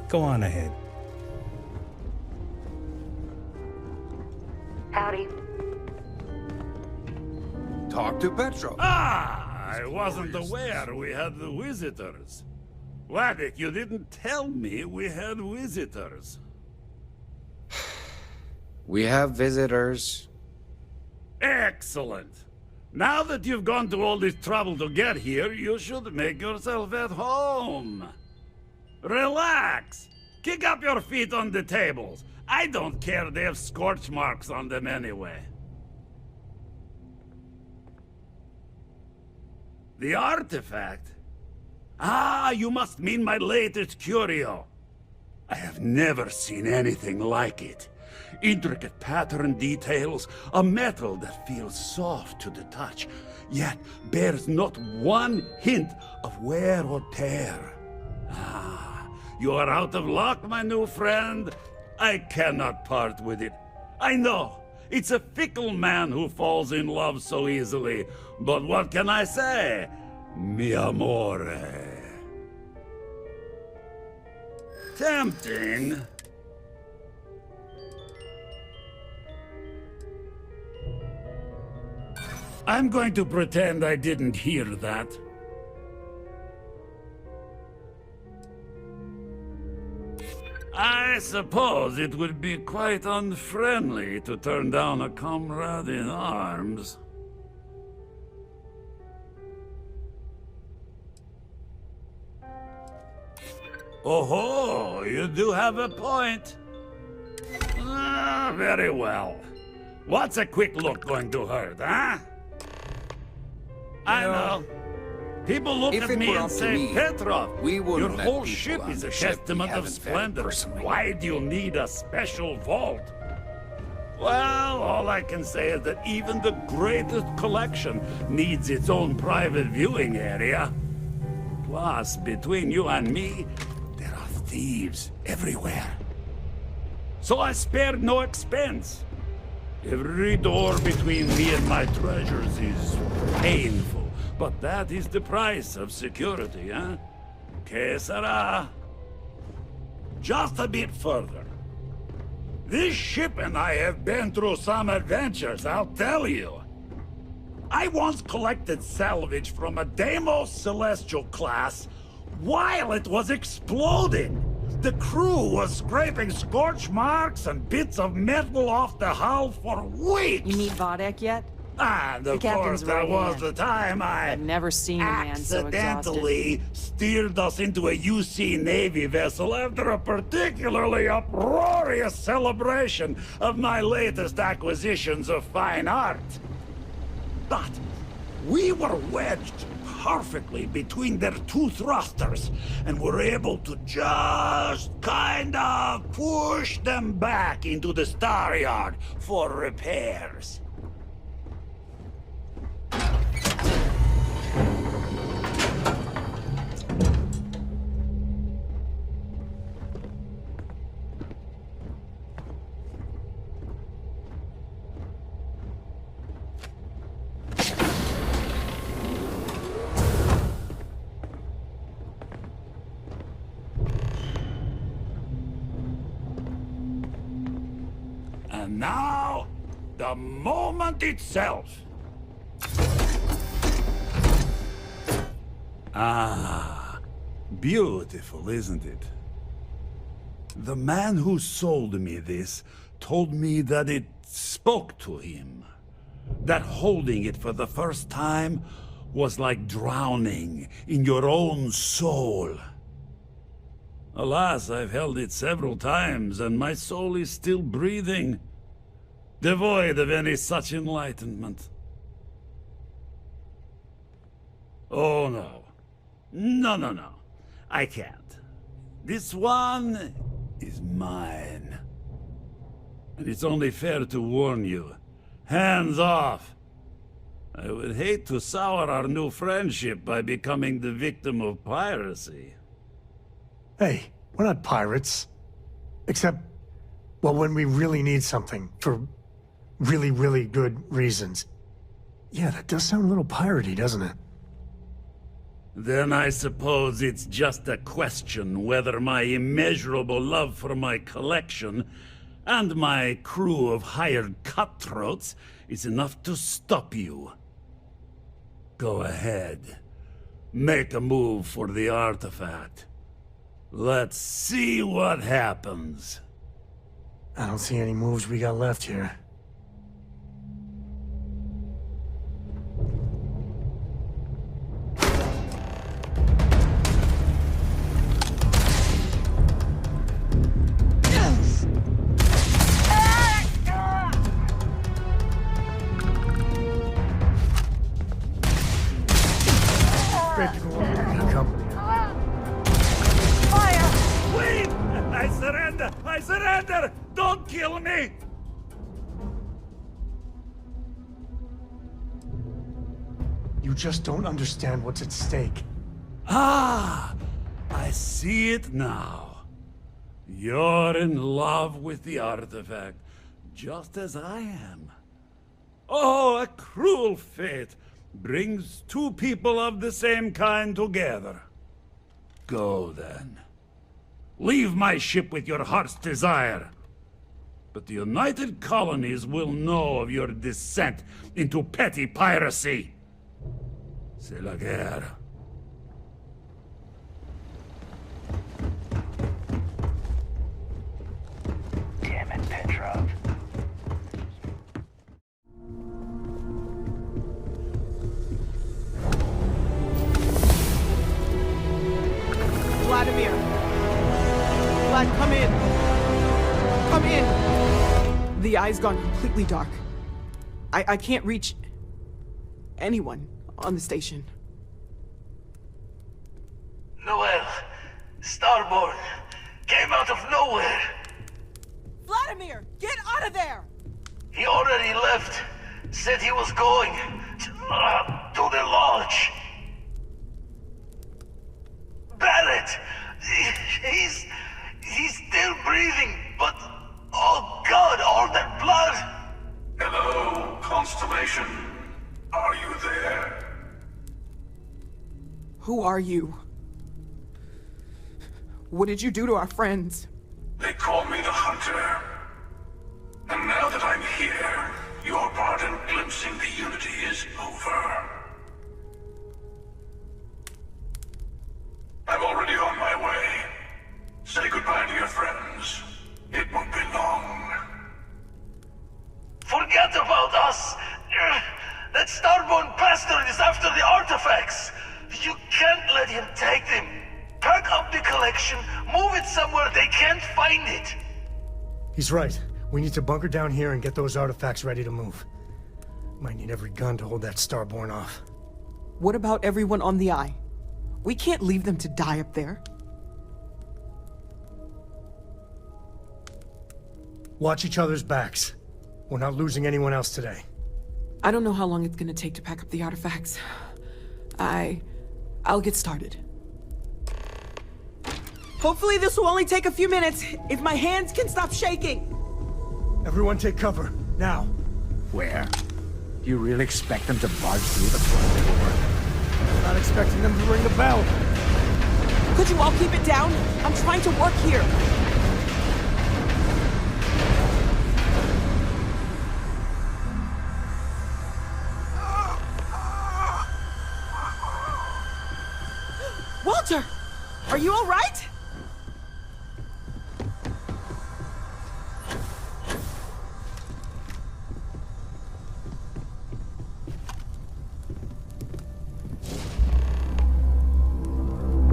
Go on ahead. Howdy. Talk to Petro. Ah, I wasn't aware we had visitors. Waddick, you didn't tell me we had visitors. We have visitors. Excellent. Now that you've gone to all this trouble to get here, you should make yourself at home. Relax. Kick up your feet on the tables. I don't care they have scorch marks on them anyway. The artifact? Ah, you must mean my latest curio. I have never seen anything like it. Intricate pattern details, a metal that feels soft to the touch, yet bears not one hint of wear or tear. Ah, you are out of luck, my new friend. I cannot part with it. I know, it's a fickle man who falls in love so easily, but what can I say? Mi amore. Tempting. I'm going to pretend I didn't hear that. I suppose it would be quite unfriendly to turn down a comrade in arms. Oh-ho, you do have a point. Ah, very well. What's a quick look going to hurt, huh? I know. People look if at it me were and up to say, me, Petrov, we your wouldn't let whole people ship on is a the ship we testament of haven't vetted splendor. personally. Why do you need a special vault? Well, all I can say is that even the greatest collection needs its own private viewing area. Plus, between you and me, there are thieves everywhere. So I spared no expense. Every door between me and my treasures is painful, but that is the price of security, huh? Que sera? Just a bit further. This ship and I have been through some adventures, I'll tell you. I once collected salvage from a Deimos Celestial class while it was exploding. The crew was scraping scorch marks and bits of metal off the hull for weeks. You meet Vodek yet? And of captain's course, that right was hand. the time I I've never seen a man so exhausted. accidentally steered us into a UC Navy vessel after a particularly uproarious celebration of my latest acquisitions of fine art. But we were wedged perfectly between their two thrusters and were able to just kind of push them back into the star yard for repairs. And now, the moment itself. Ah, beautiful, isn't it? The man who sold me this told me that it spoke to him. That holding it for the first time was like drowning in your own soul. Alas, I've held it several times, and my soul is still breathing, devoid of any such enlightenment. Oh, no. No. I can't. This one is mine. And it's only fair to warn you. Hands off! I would hate to sour our new friendship by becoming the victim of piracy. Hey, we're not pirates. Except, well, when we really need something for really, really good reasons. Yeah, that does sound a little piratey, doesn't it? Then I suppose it's just a question whether my immeasurable love for my collection and my crew of hired cutthroats is enough to stop you. Go ahead. Make a move for the artifact. Let's see what happens. I don't see any moves we got left here. Great to go over to your company. Wait! I surrender! I surrender! Don't kill me! You just don't understand what's at stake. Ah! I see it now. You're in love with the artifact, just as I am. Oh, a cruel fate brings two people of the same kind together. Go then. Leave my ship with your heart's desire. But the United Colonies will know of your descent into petty piracy. C'est la guerre. Damn it, Petrov. Vladimir. Vlad, come in. Come in. The eye's gone completely dark. I can't reach anyone on the station. Noel, Starborn, came out of nowhere. Vladimir, get out of there! He already left. Said he was going to the lodge. Barrett, he's still breathing, but oh God, all that blood. Hello, Constellation. Are you there? Who are you? What did you do to our friends? They call me the Hunter. And now that I'm here, your part in glimpsing the Unity is over. I'm already on my way. Say goodbye to your friends. It won't be long. Forget about us. That Starborn bastard is after the artifacts. You can't let him take them. Pack up the collection, move it somewhere they can't find it. He's right. We need to bunker down here and get those artifacts ready to move. Might need every gun to hold that Starborn off. What about everyone on the Eye? We can't leave them to die up there. Watch each other's backs. We're not losing anyone else today. I don't know how long it's gonna take to pack up the artifacts. I'll get started. Hopefully this will only take a few minutes, if my hands can stop shaking! Everyone take cover, now. Where? Do you really expect them to barge through the front door? Not expecting them to ring the bell. Could you all keep it down? I'm trying to work here. Walter! Are you all right?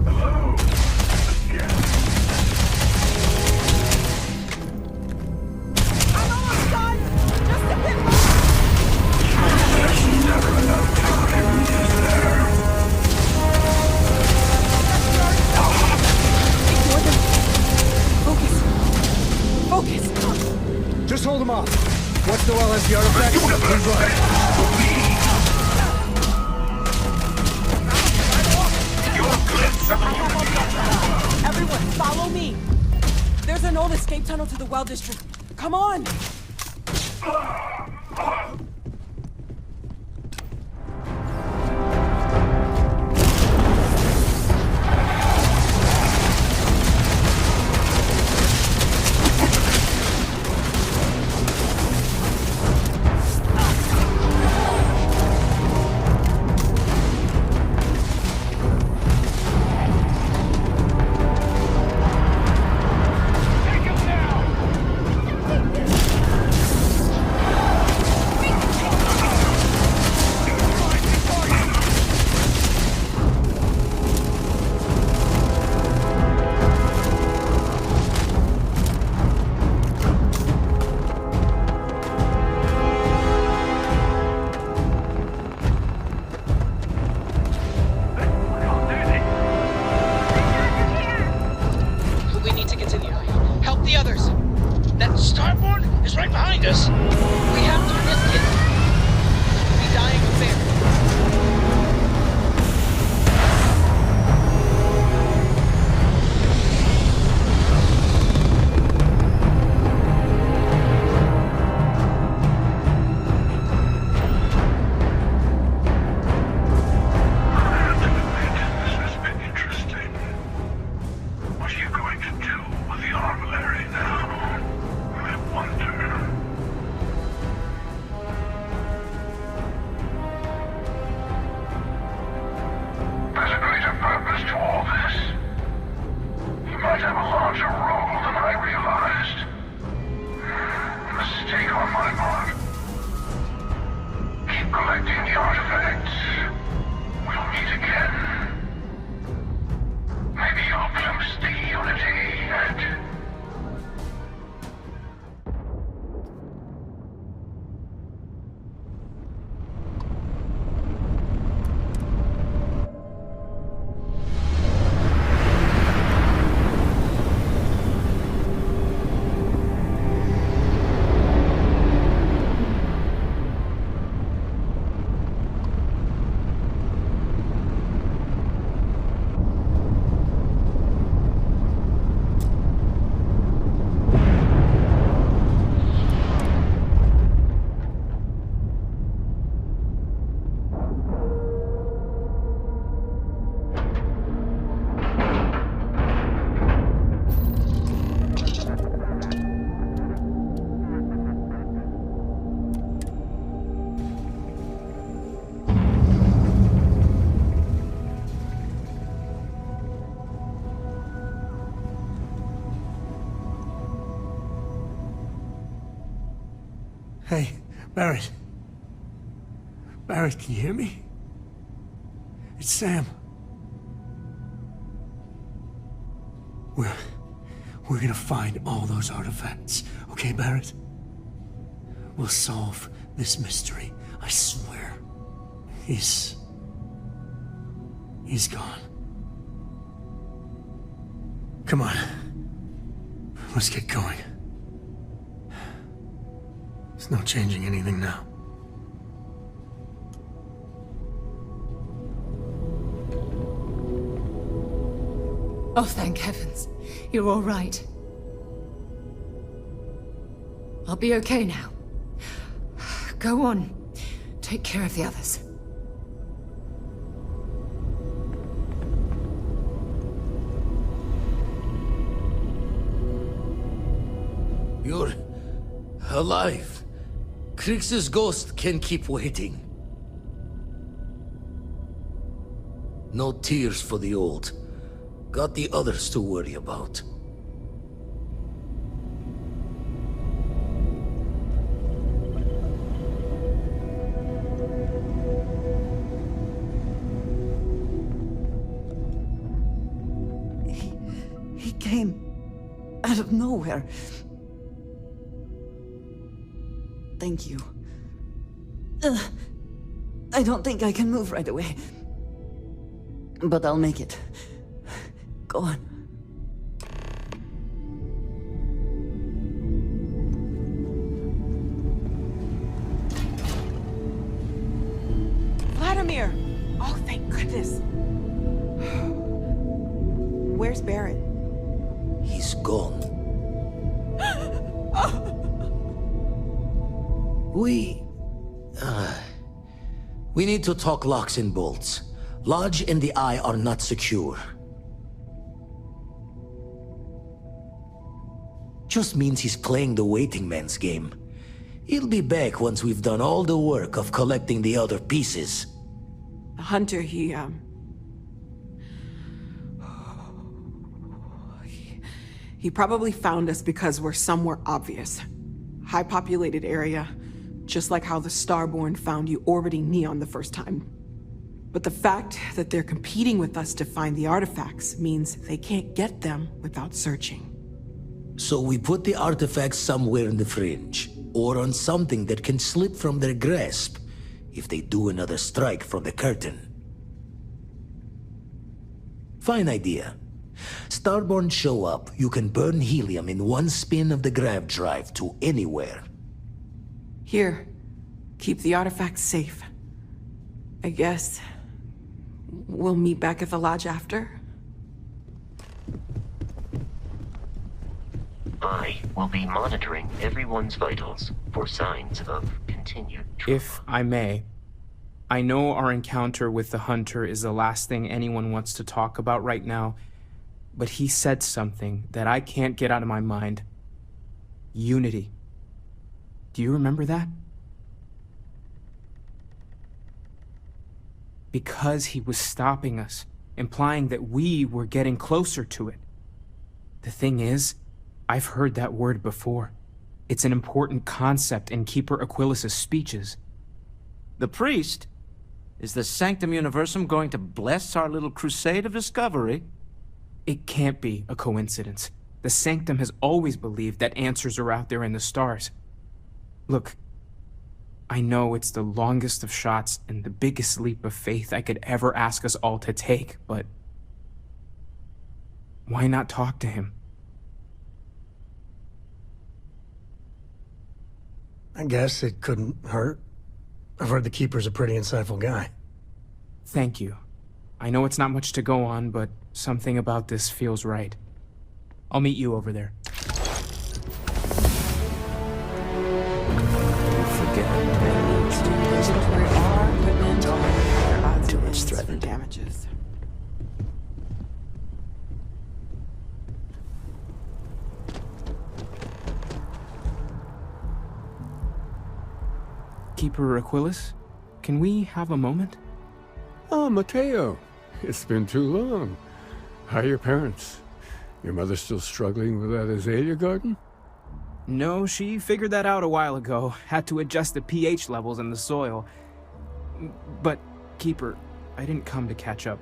Hello. Again. I'm almost done! Just a bit more! There's never enough time, is there? Ignore them. Focus. Just hold them off. Once Noel has the artifacts, we run. Your glimpse of the Everyone, follow me. There's an old escape tunnel to the well district. Come on. others. That starboard is right behind us. We have to risk it. We'll be dying up there. This has been interesting. What are you going to do with the armillary now? I wonder. There's a greater purpose to all this. You might have a larger role than I realized. Mistake on my part. Keep collecting the artifacts. We'll meet again. Maybe you'll glimpse the unity and... Hey, Barrett. Barrett, can you hear me? It's Sam. We're gonna find all those artifacts, okay, Barrett? We'll solve this mystery, I swear. He's gone. Come on. Let's get going. There's no changing anything now. Oh, thank heavens. You're all right. I'll be okay now. Go on. Take care of the others. You're alive. Krix's ghost can keep waiting. No tears for the old. Got the others to worry about. He came out of nowhere. Thank you. I don't think I can move right away. But I'll make it. Go on. Vladimir! Oh, thank goodness. Where's Barrett? He's gone. We need to talk locks and bolts. Lodge and the Eye are not secure. Just means he's playing the waiting man's game. He'll be back once we've done all the work of collecting the other pieces. The hunter, he probably found us because we're somewhere obvious. High-populated area, just like how the Starborn found you orbiting Neon the first time. But the fact that they're competing with us to find the artifacts means they can't get them without searching. So we put the artifacts somewhere in the fringe, or on something that can slip from their grasp if they do another strike from the curtain. Fine idea. Starborn show up, you can burn helium in one spin of the grav drive to anywhere. Here. Keep the artifacts safe. I guess we'll meet back at the lodge after. I will be monitoring everyone's vitals for signs of continued trauma. If I may, I know our encounter with the Hunter is the last thing anyone wants to talk about right now, but he said something that I can't get out of my mind. Unity. Do you remember that? Because he was stopping us, implying that we were getting closer to it. The thing is, I've heard that word before. It's an important concept in Keeper Aquilas's speeches. The priest? Is the Sanctum Universum going to bless our little crusade of discovery? It can't be a coincidence. The Sanctum has always believed that answers are out there in the stars. Look, I know it's the longest of shots and the biggest leap of faith I could ever ask us all to take, but why not talk to him? I guess it couldn't hurt. I've heard the Keeper's a pretty insightful guy. Thank you. I know it's not much to go on, but something about this feels right. I'll meet you over there. Too much threatened. Damages. Keeper Aquilas, can we have a moment? Oh, Mateo. It's been too long. How are your parents? Your mother still struggling with that azalea garden? No, she figured that out a while ago. Had to adjust the pH levels in the soil. But, Keeper, I didn't come to catch up.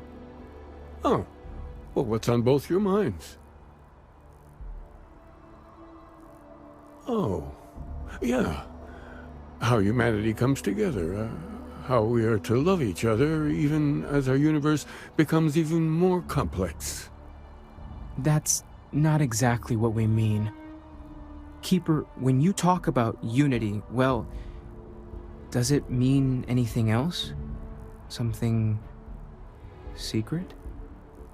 Oh. Well, what's on both your minds? Oh. Yeah. How humanity comes together. How we are to love each other, even as our universe becomes even more complex. That's not exactly what we mean. Keeper, when you talk about unity, well, does it mean anything else? Something secret?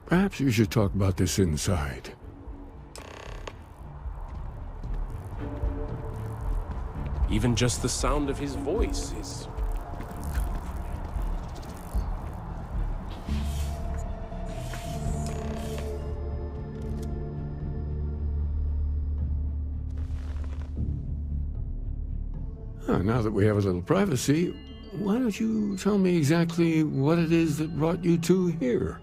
Perhaps you should talk about this inside. Even just the sound of his voice is... Now that we have a little privacy, why don't you tell me exactly what it is that brought you two here?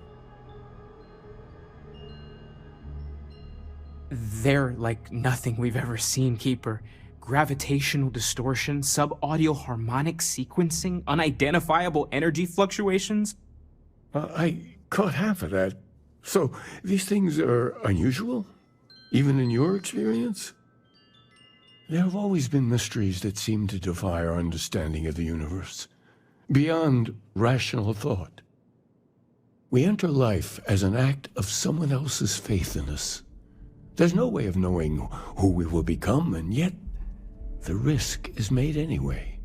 They're like nothing we've ever seen, Keeper. Gravitational distortion, sub-audio harmonic sequencing, unidentifiable energy fluctuations. I caught half of that. So, these things are unusual? Even in your experience? There have always been mysteries that seem to defy our understanding of the universe, beyond rational thought. We enter life as an act of someone else's faith in us. There's no way of knowing who we will become, and yet the risk is made anyway.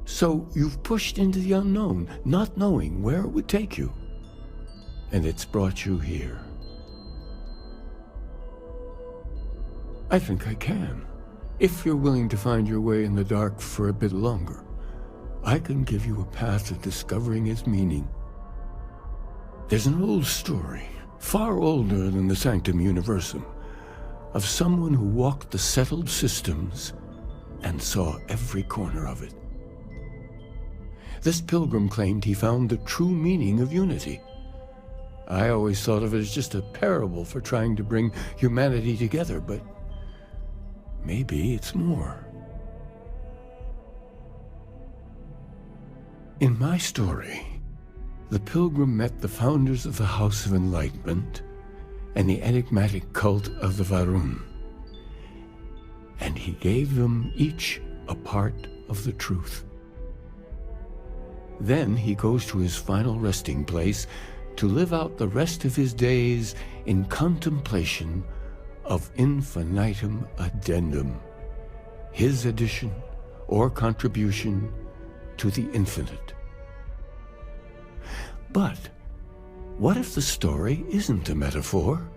So you've pushed into the unknown, not knowing where it would take you. And it's brought you here. I think I can. If you're willing to find your way in the dark for a bit longer, I can give you a path to discovering its meaning. There's an old story, far older than the Sanctum Universum, of someone who walked the settled systems and saw every corner of it. This pilgrim claimed he found the true meaning of unity. I always thought of it as just a parable for trying to bring humanity together, but maybe it's more. In my story, the pilgrim met the founders of the House of Enlightenment and the enigmatic cult of the Varun, and he gave them each a part of the truth. Then he goes to his final resting place to live out the rest of his days in contemplation of infinitum addendum, his addition or contribution to the infinite. But what if the story isn't a metaphor,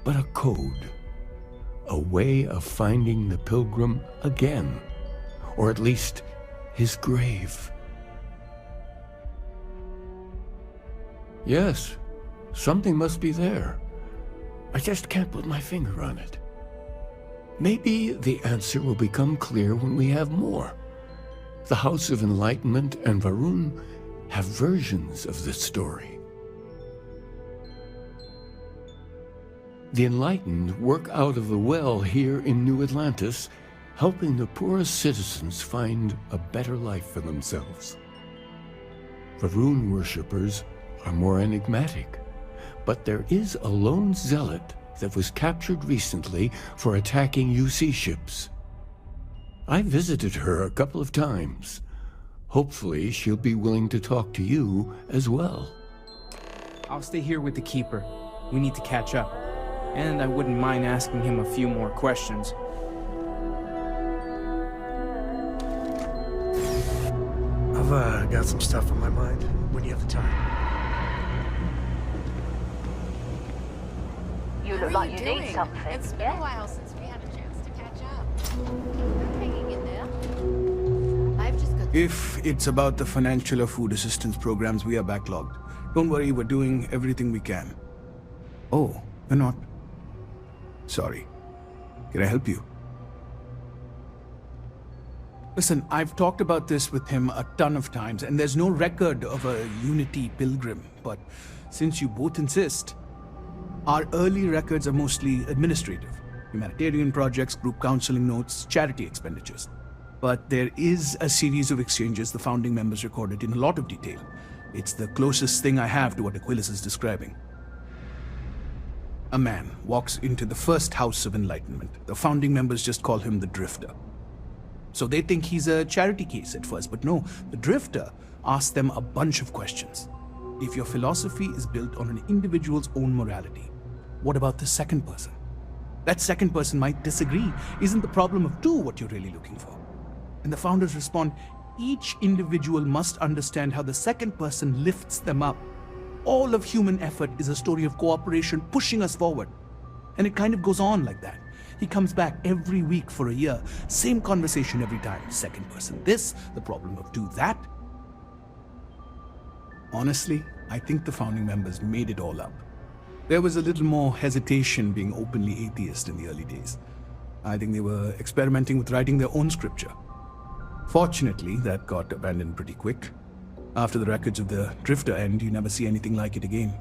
but a code? A way of finding the pilgrim again, or at least his grave. Yes, something must be there. I just can't put my finger on it. Maybe the answer will become clear when we have more. The House of Enlightenment and Varun have versions of this story. The enlightened work out of the well here in New Atlantis, helping the poorest citizens find a better life for themselves. Varun worshippers are more enigmatic, but there is a lone zealot that was captured recently for attacking UC ships. I visited her a couple of times. Hopefully she'll be willing to talk to you as well. I'll stay here with the Keeper. We need to catch up. And I wouldn't mind asking him a few more questions. I've got some stuff on my mind when you have the time. You look like you need something. It's been a while since we had a chance to catch up. I'm hanging in there. I've just got... If it's about the financial or food assistance programs, we are backlogged. Don't worry, we're doing everything we can. Oh, we're not. Sorry. Can I help you? Listen, I've talked about this with him a ton of times, and there's no record of a Unity pilgrim, but since you both insist, our early records are mostly administrative. Humanitarian projects, group counseling notes, charity expenditures. But there is a series of exchanges the founding members recorded in a lot of detail. It's the closest thing I have to what Aquilus is describing. A man walks into the first House of Enlightenment. The founding members just call him the Drifter. So they think he's a charity case at first, but no, the Drifter asks them a bunch of questions. If your philosophy is built on an individual's own morality, what about the second person? That second person might disagree. Isn't the problem of two what you're really looking for? And the founders respond, each individual must understand how the second person lifts them up. All of human effort is a story of cooperation pushing us forward. And it kind of goes on like that. He comes back every week for a year. Same conversation every time. Second person this, the problem of two that. Honestly, I think the founding members made it all up. There was a little more hesitation being openly atheist in the early days. I think they were experimenting with writing their own scripture. Fortunately, that got abandoned pretty quick. After the records of the Drifter end, you never see anything like it again.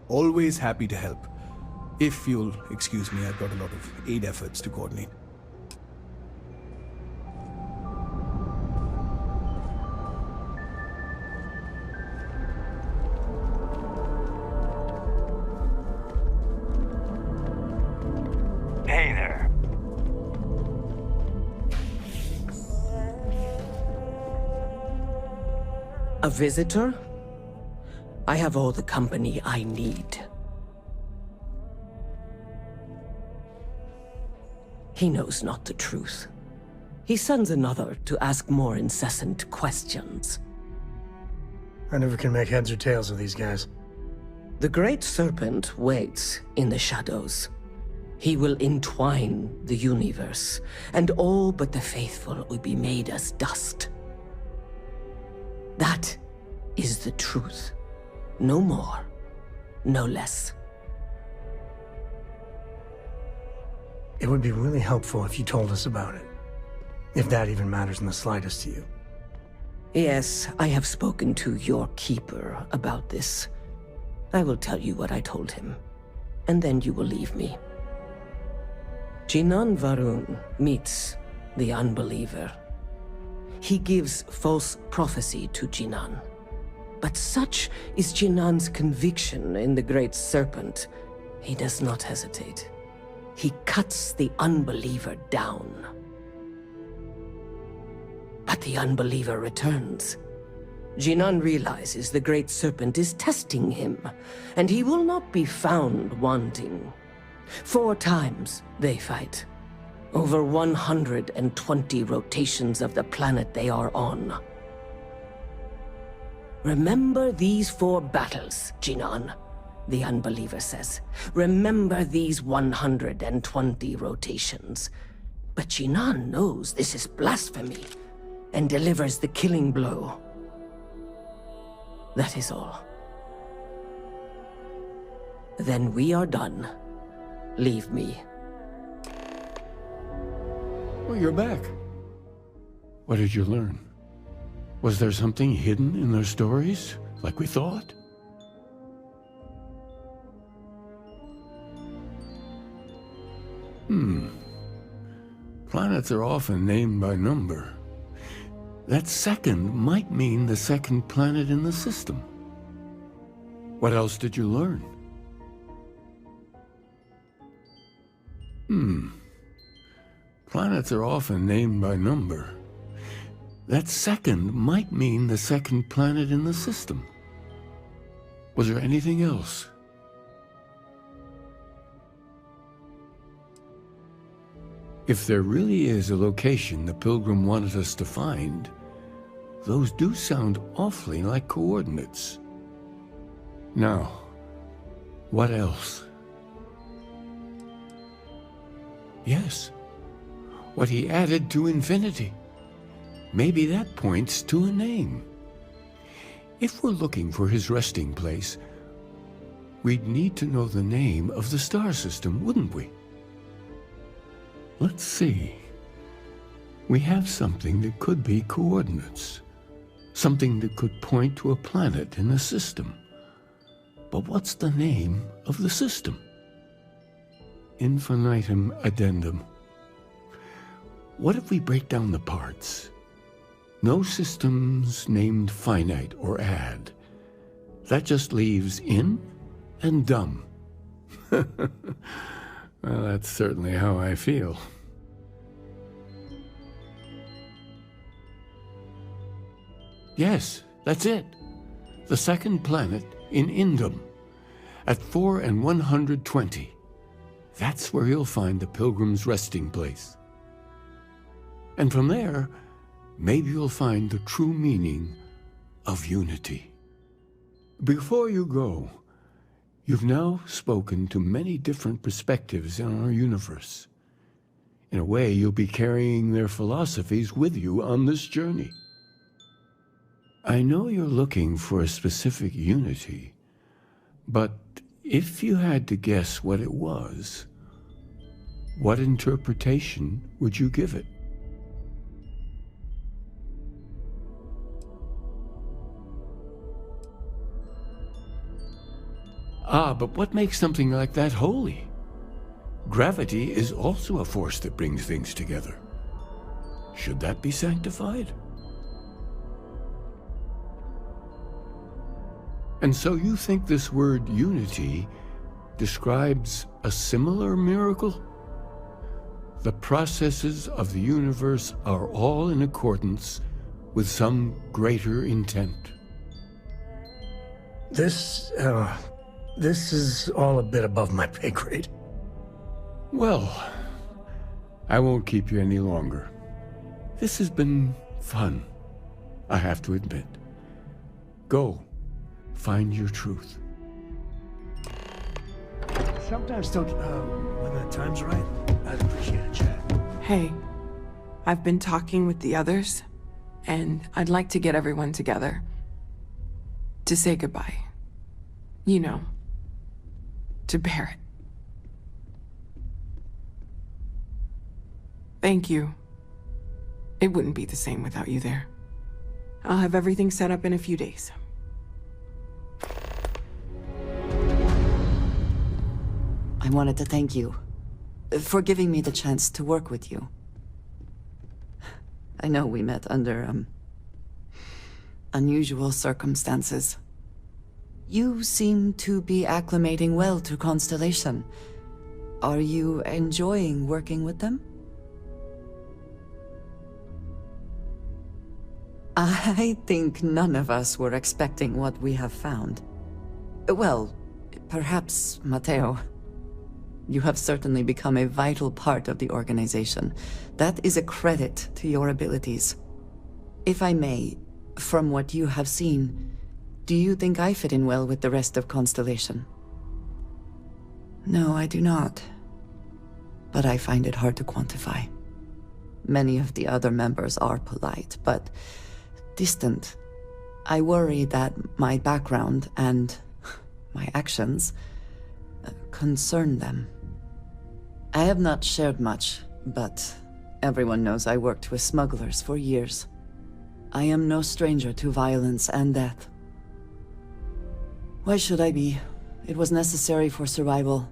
Always happy to help. If you'll excuse me, I've got a lot of aid efforts to coordinate. Hey there. A visitor? I have all the company I need. He knows not the truth. He sends another to ask more incessant questions. I never can make heads or tails of these guys. The Great Serpent waits in the shadows. He will entwine the universe, and all but the faithful will be made as dust. That is the truth. No more, no less. It would be really helpful if you told us about it. If that even matters in the slightest to you. Yes, I have spoken to your keeper about this. I will tell you what I told him, and then you will leave me. Jinan Varun meets the unbeliever. He gives false prophecy to Jinan. But such is Jinan's conviction in the Great Serpent, he does not hesitate. He cuts the unbeliever down. But the unbeliever returns. Jinan realizes the Great Serpent is testing him, and he will not be found wanting. 4 times they fight. Over 120 rotations of the planet they are on. Remember these 4 battles, Jinan, the Unbeliever says. Remember these 120 rotations. But Jinan knows this is blasphemy, and delivers the killing blow. That is all. Then we are done. Leave me. Well, you're back. What did you learn? Was there something hidden in their stories, like we thought? Planets are often named by number. That second might mean the second planet in the system. What else did you learn? Planets are often named by number. That second might mean the second planet in the system. Was there anything else? If there really is a location the Pilgrim wanted us to find, those do sound awfully like coordinates. Now, what else? Yes, what he added to infinity. Maybe that points to a name. If we're looking for his resting place, we'd need to know the name of the star system, wouldn't we? Let's see. We have something that could be coordinates. Something that could point to a planet in the system. But what's the name of the system? Infinitum addendum. What if we break down the parts? No systems named finite or add. That just leaves in and dumb. Well, that's certainly how I feel. Yes, that's it. The second planet in Indum, at 4 and 120. That's where you'll find the Pilgrim's resting place. And from there, maybe you'll find the true meaning of unity. Before you go, you've now spoken to many different perspectives in our universe. In a way, you'll be carrying their philosophies with you on this journey. I know you're looking for a specific unity, but if you had to guess what it was, what interpretation would you give it? But what makes something like that holy? Gravity is also a force that brings things together. Should that be sanctified? And so you think this word unity describes a similar miracle? The processes of the universe are all in accordance with some greater intent. This is all a bit above my pay grade. Well, I won't keep you any longer. This has been fun, I have to admit. Go, find your truth. Sometimes don't, when the time's right, I'd appreciate a chat. Hey, I've been talking with the others, and I'd like to get everyone together. To say goodbye. You know, to Barrett. Thank you. It wouldn't be the same without you there. I'll have everything set up in a few days. I wanted to thank you for giving me the chance to work with you. I know we met under, unusual circumstances. You seem to be acclimating well to Constellation. Are you enjoying working with them? I think none of us were expecting what we have found. Well, perhaps Matteo. You have certainly become a vital part of the organization. That is a credit to your abilities. If I may, from what you have seen, do you think I fit in well with the rest of Constellation? No, I do not. But I find it hard to quantify. Many of the other members are polite, but distant. I worry that my background and my actions concern them. I have not shared much, but everyone knows I worked with smugglers for years. I am no stranger to violence and death. Why should I be? It was necessary for survival.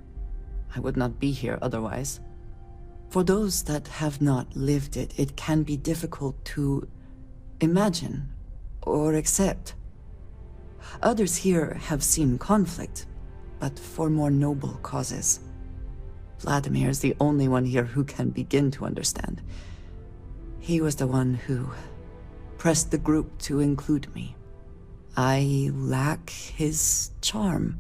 I would not be here otherwise. For those that have not lived it, it can be difficult to imagine or accept. Others here have seen conflict, but for more noble causes. Vladimir is the only one here who can begin to understand. He was the one who pressed the group to include me. I lack his charm.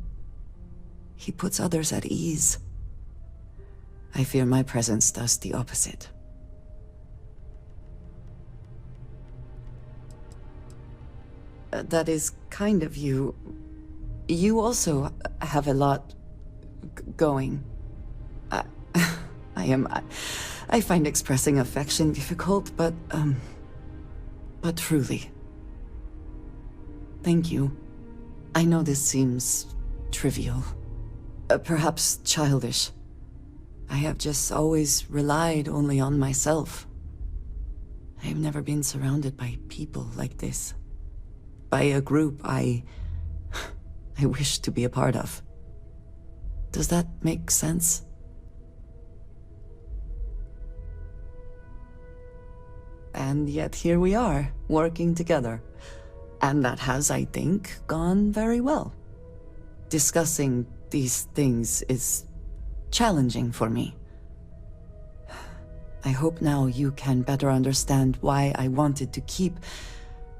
He puts others at ease. I fear my presence does the opposite. That is kind of you. You also have a lot going. I find expressing affection difficult, but truly. Thank you. I know this seems trivial, perhaps childish. I have just always relied only on myself. I have never been surrounded by people like this. By a group I wish to be a part of. Does that make sense? And yet here we are, working together. And that has, I think, gone very well. Discussing these things is challenging for me. I hope now you can better understand why I wanted to keep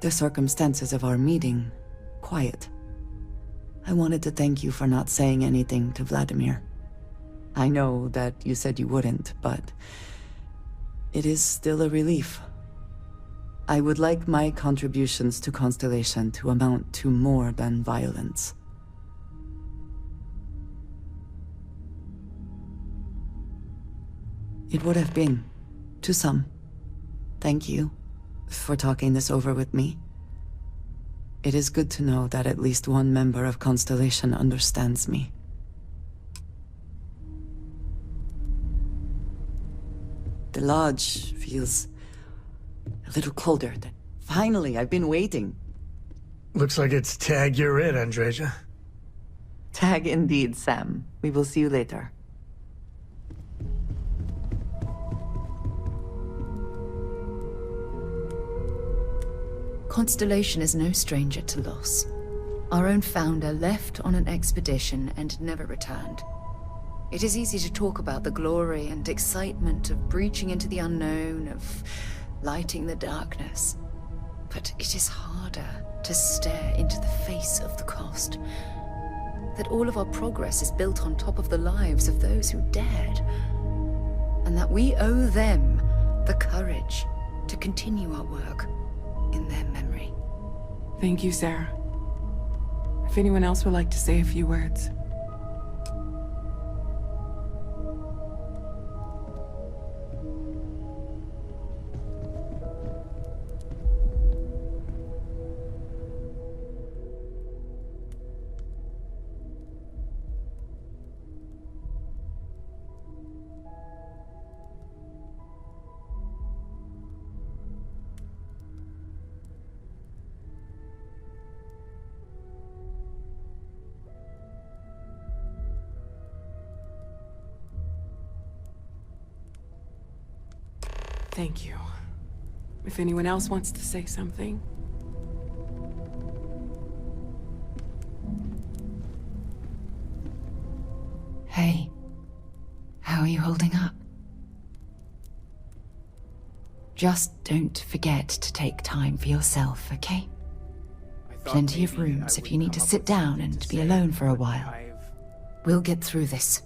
the circumstances of our meeting quiet. I wanted to thank you for not saying anything to Vladimir. I know that you said you wouldn't, but it is still a relief. I would like my contributions to Constellation to amount to more than violence. It would have been, to some. Thank you for talking this over with me. It is good to know that at least one member of Constellation understands me. The lodge feels a little colder. Finally, I've been waiting. Looks like it's tag you're it, Andreja. Tag indeed, Sam. We will see you later. Constellation is no stranger to loss. Our own founder left on an expedition and never returned. It is easy to talk about the glory and excitement of breaching into the unknown, of lighting the darkness. But it is harder to stare into the face of the cost. That all of our progress is built on top of the lives of those who dared. And that we owe them the courage to continue our work in their memory. Thank you, Sarah. If anyone else would like to say a few words. Thank you. If anyone else wants to say something. Hey, how are you holding up? Just don't forget to take time for yourself, okay? Plenty of rooms if you need to sit down and be alone for a while. We'll get through this.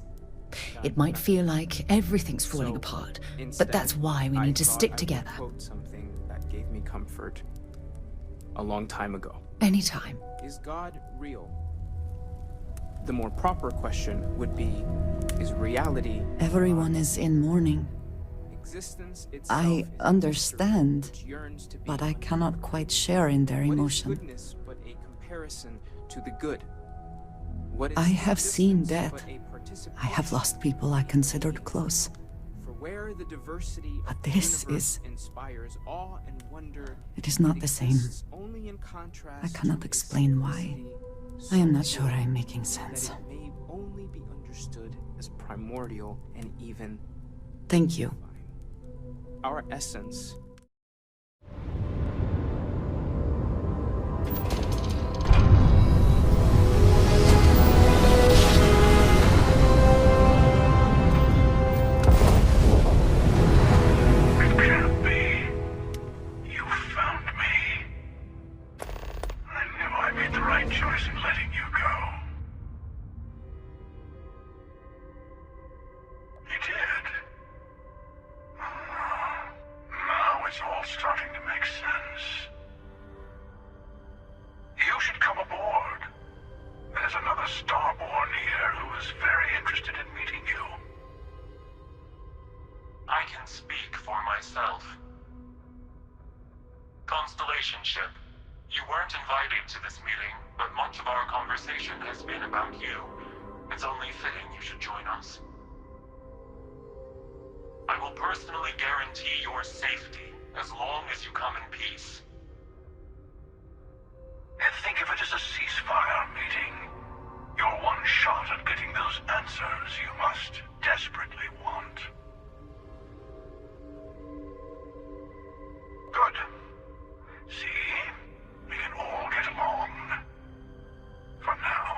It might feel like everything's falling apart, but that's why we need to stick together. Quote something that gave me comfort a long time ago. Anytime. Is God real? The more proper question would be, is reality... Everyone is in mourning. Existence itself I understand, but I cannot quite share in their emotion. Goodness but a comparison to the good? What is I have seen existence death. but a participation? I have lost people I considered close. For where the diversity But of the this universe is... inspires awe and wonder, It is not the same. exists only in contrast I cannot to a explain why. simplicity I am so not sure deep I am making that sense. it may only be understood as primordial and even Thank you. our essence. It can't be. You found me. I knew I made the right choice in letting you go. You did. Now it's all starting to make sense. You should come aboard. There's another Starborn here who is very interested in meeting you. I can speak for myself. Constellation ship, you weren't invited to this meeting, but much of our conversation has been about you. It's only fitting you should join us. I will personally guarantee your safety as long as you come in peace. And think of it as a ceasefire meeting. Your one shot at getting those answers you must desperately want. Good. See? We can all get along. For now.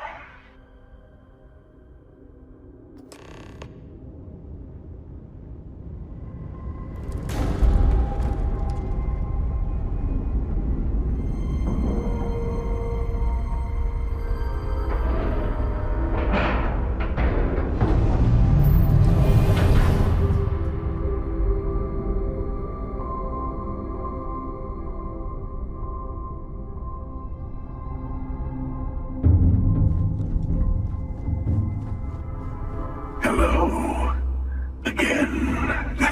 Hello. Again.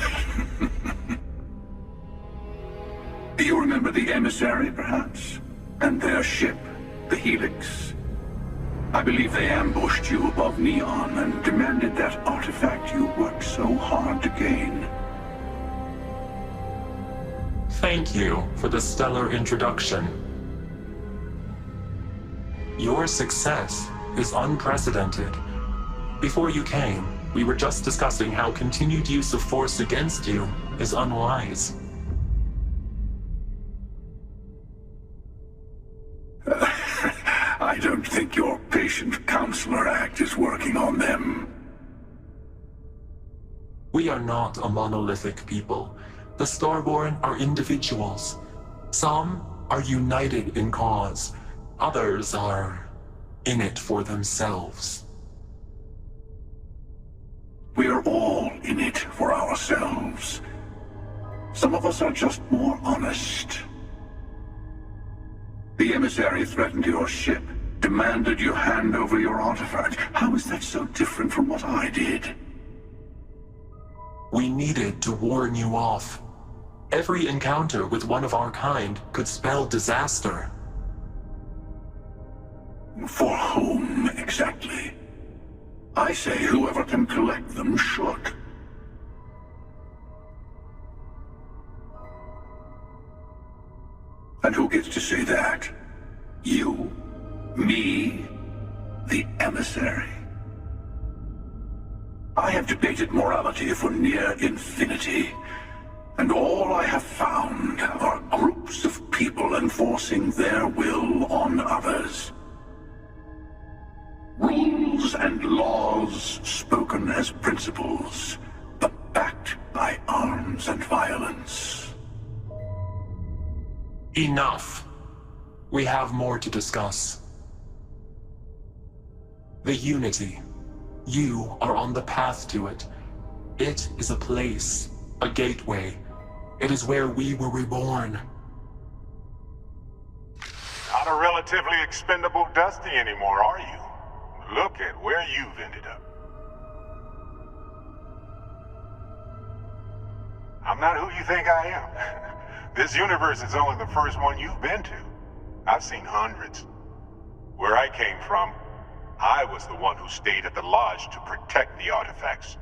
Do you remember the emissary, perhaps? And their ship, the Helix? I believe they ambushed you above Neon and demanded that artifact you worked so hard to gain. Thank you for the stellar introduction. Your success is unprecedented. Before you came, we were just discussing how continued use of force against you is unwise. I don't think your patient counselor act is working on them. We are not a monolithic people. The Starborn are individuals. Some are united in cause. Others are in it for themselves. We are all in it for ourselves. Some of us are just more honest. The emissary threatened your ship, demanded you hand over your artifact. How is that so different from what I did? We needed to warn you off. Every encounter with one of our kind could spell disaster. For whom, exactly? I say whoever can collect them should. And who gets to say that? You? Me? The emissary? I have debated morality for near infinity, and all I have found are groups of people enforcing their will on others. Rules and laws spoken as principles, but backed by arms and violence. Enough. We have more to discuss. The Unity. You are on the path to it. It is a place, a gateway. It is where we were reborn. Not a relatively expendable Dusty anymore, are you? Look at where you've ended up. I'm not who you think I am. This universe is only the first one you've been to. I've seen hundreds. Where I came from, I was the one who stayed at the lodge to protect the artifacts.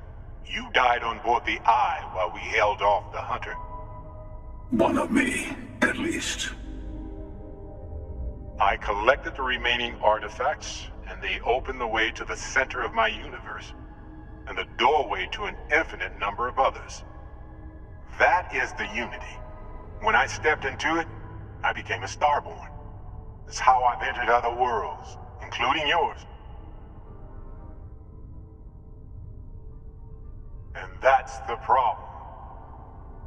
You died on board the Eye while we held off the Hunter. One of me, at least. I collected the remaining artifacts, and they opened the way to the center of my universe, and the doorway to an infinite number of others. That is the Unity. When I stepped into it, I became a Starborn. It's how I've entered other worlds, including yours. And that's the problem.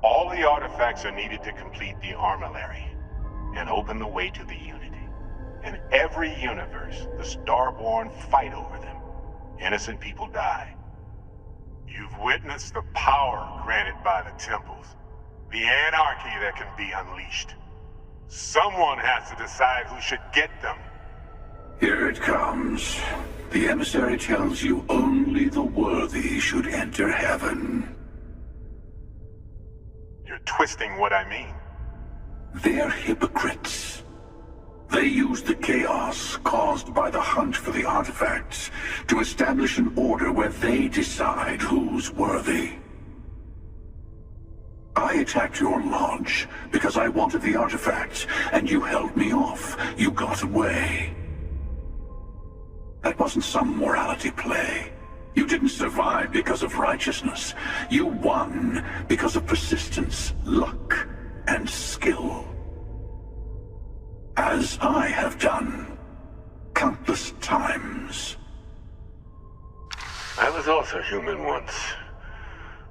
All the artifacts are needed to complete the Armillary and open the way to the Unity. In every universe, the Starborn fight over them. Innocent people die. You've witnessed the power granted by the temples, the anarchy that can be unleashed. Someone has to decide who should get them. Here it comes. The emissary tells you only the worthy should enter heaven. You're twisting what I mean. They're hypocrites. They use the chaos caused by the hunt for the artifacts to establish an order where they decide who's worthy. I attacked your lodge because I wanted the artifacts, and you held me off. You got away. That wasn't some morality play. You didn't survive because of righteousness. You won because of persistence, luck, and skill. As I have done countless times. I was also human once.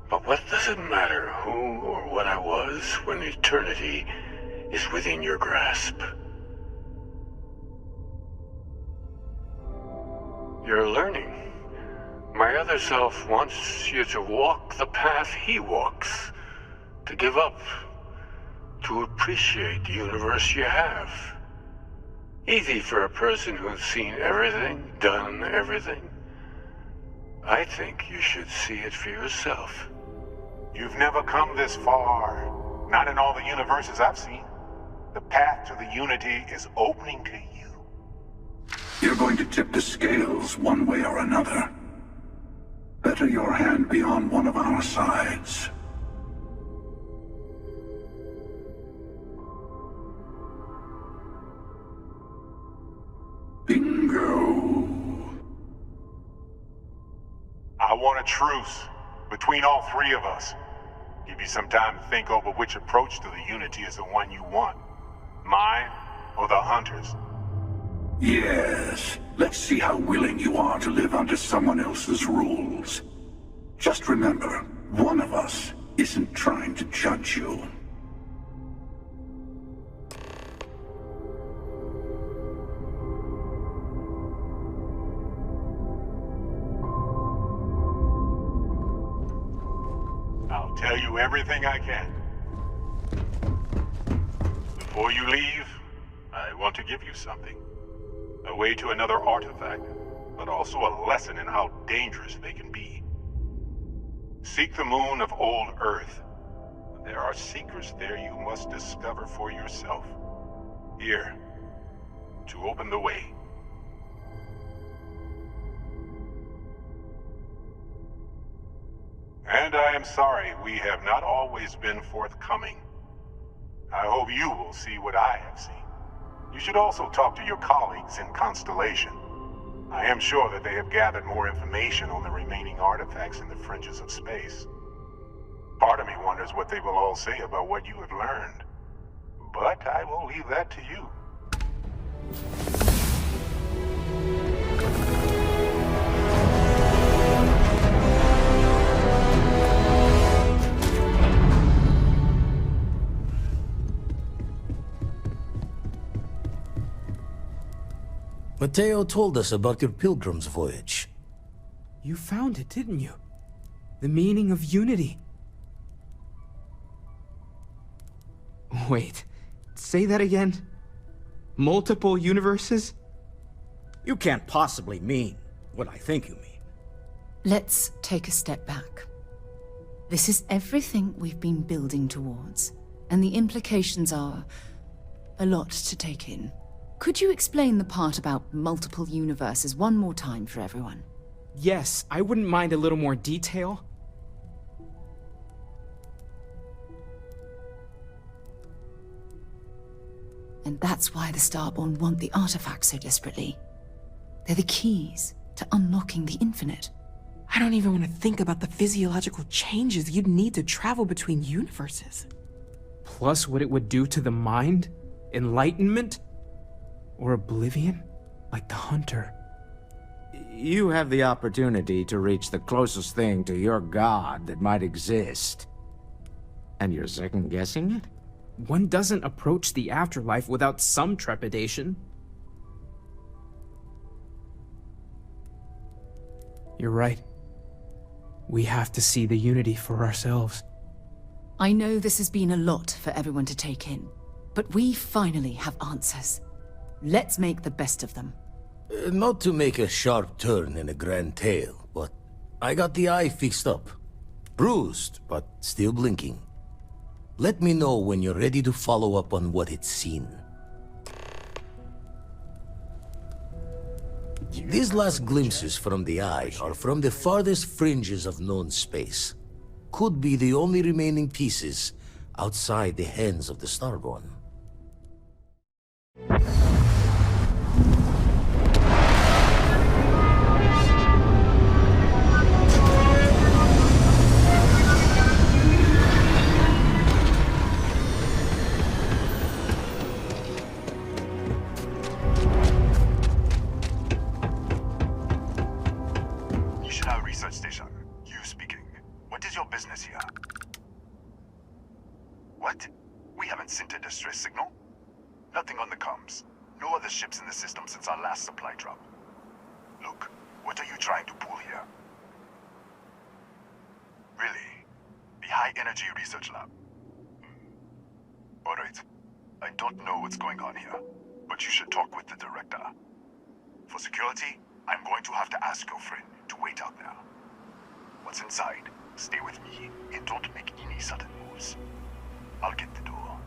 But what does it matter who or what I was when eternity is within your grasp? You're learning. My other self wants you to walk the path he walks, to give up, to appreciate the universe you have. Easy for a person who's seen everything, done everything. I think you should see it for yourself. You've never come this far. Not in all the universes I've seen. The path to the Unity is opening to you. You're going to tip the scales one way or another. Better your hand be on one of our sides. Bingo. I want a truce between all three of us. Give you some time to think over which approach to the Unity is the one you want. Mine or the Hunters? Yes. Let's see how willing you are to live under someone else's rules. Just remember, one of us isn't trying to judge you. I'll tell you everything I can. Before you leave, I want to give you something. A way to another artifact, but also a lesson in how dangerous they can be. Seek the moon of old Earth. There are secrets there you must discover for yourself. Here, to open the way. And I am sorry we have not always been forthcoming. I hope you will see what I have seen. You should also talk to your colleagues in Constellation. I am sure that they have gathered more information on the remaining artifacts in the fringes of space. Part of me wonders what they will all say about what you have learned. But I will leave that to you. Mateo told us about your pilgrim's voyage. You found it, didn't you? The meaning of unity. Wait, say that again? Multiple universes? You can't possibly mean what I think you mean. Let's take a step back. This is everything we've been building towards, and the implications are a lot to take in. Could you explain the part about multiple universes one more time for everyone? Yes, I wouldn't mind a little more detail. And that's why the Starborn want the artifacts so desperately. They're the keys to unlocking the infinite. I don't even want to think about the physiological changes you'd need to travel between universes. Plus what it would do to the mind? Enlightenment? Or oblivion? Like the Hunter. You have the opportunity to reach the closest thing to your god that might exist. And you're second-guessing it? One doesn't approach the afterlife without some trepidation. You're right. We have to see the unity for ourselves. I know this has been a lot for everyone to take in, but we finally have answers. Let's make the best of them. Not to make a sharp turn in a grand tale, but I got the eye fixed up. Bruised, but still blinking. Let me know when you're ready to follow up on what it's seen. These last glimpses from the eye are from the farthest fringes of known space. Could be the only remaining pieces outside the hands of the Starborn. Research station. You speaking. What is your business here? What? We haven't sent a distress signal? Nothing on the comms. No other ships in the system since our last supply drop. Look, what are you trying to pull here? Really? The High Energy Research Lab? Alright. I don't know what's going on here, but you should talk with the director. For security, I'm going to have to ask your friend to wait out there. Once inside, stay with me and don't make any sudden moves. I'll get the door.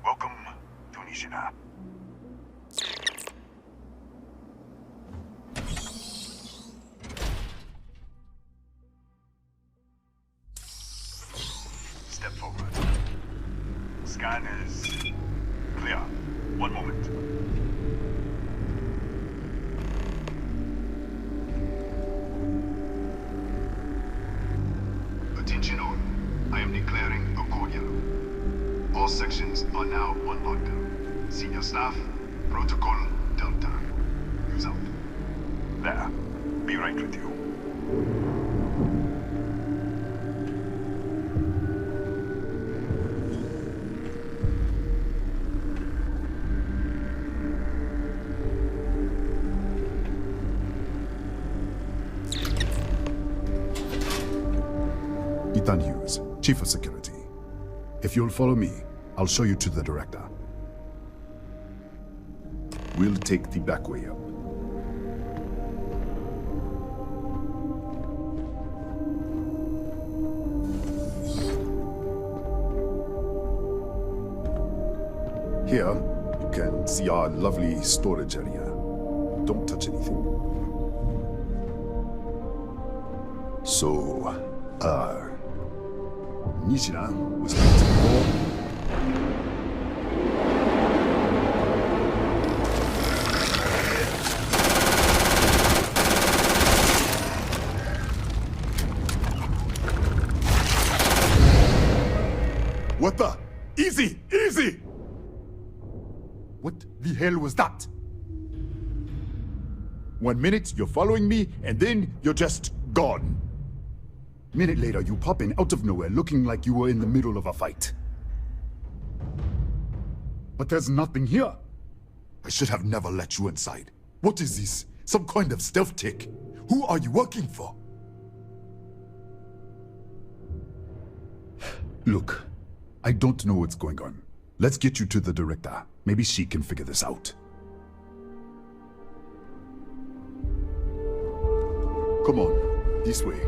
Welcome to Nishina. Step forward. Scan is clear. One moment. Attention all. I am declaring a code yellow. All sections are now on lockdown. Senior staff, protocol Delta. Use out. There. Be right with you. Ethan Hughes, Chief of Security. If you'll follow me, I'll show you to the director. We'll take the back way up. Here, you can see our lovely storage area. Don't touch anything. So, Nishina was meant to go. What the? Easy! Easy! What the hell was that? 1 minute, you're following me, and then you're just gone. Minute later, you pop in out of nowhere looking like you were in the middle of a fight. But there's nothing here. I should have never let you inside. What is this? Some kind of stealth tech? Who are you working for? Look, I don't know what's going on. Let's get you to the director. Maybe she can figure this out. Come on, this way.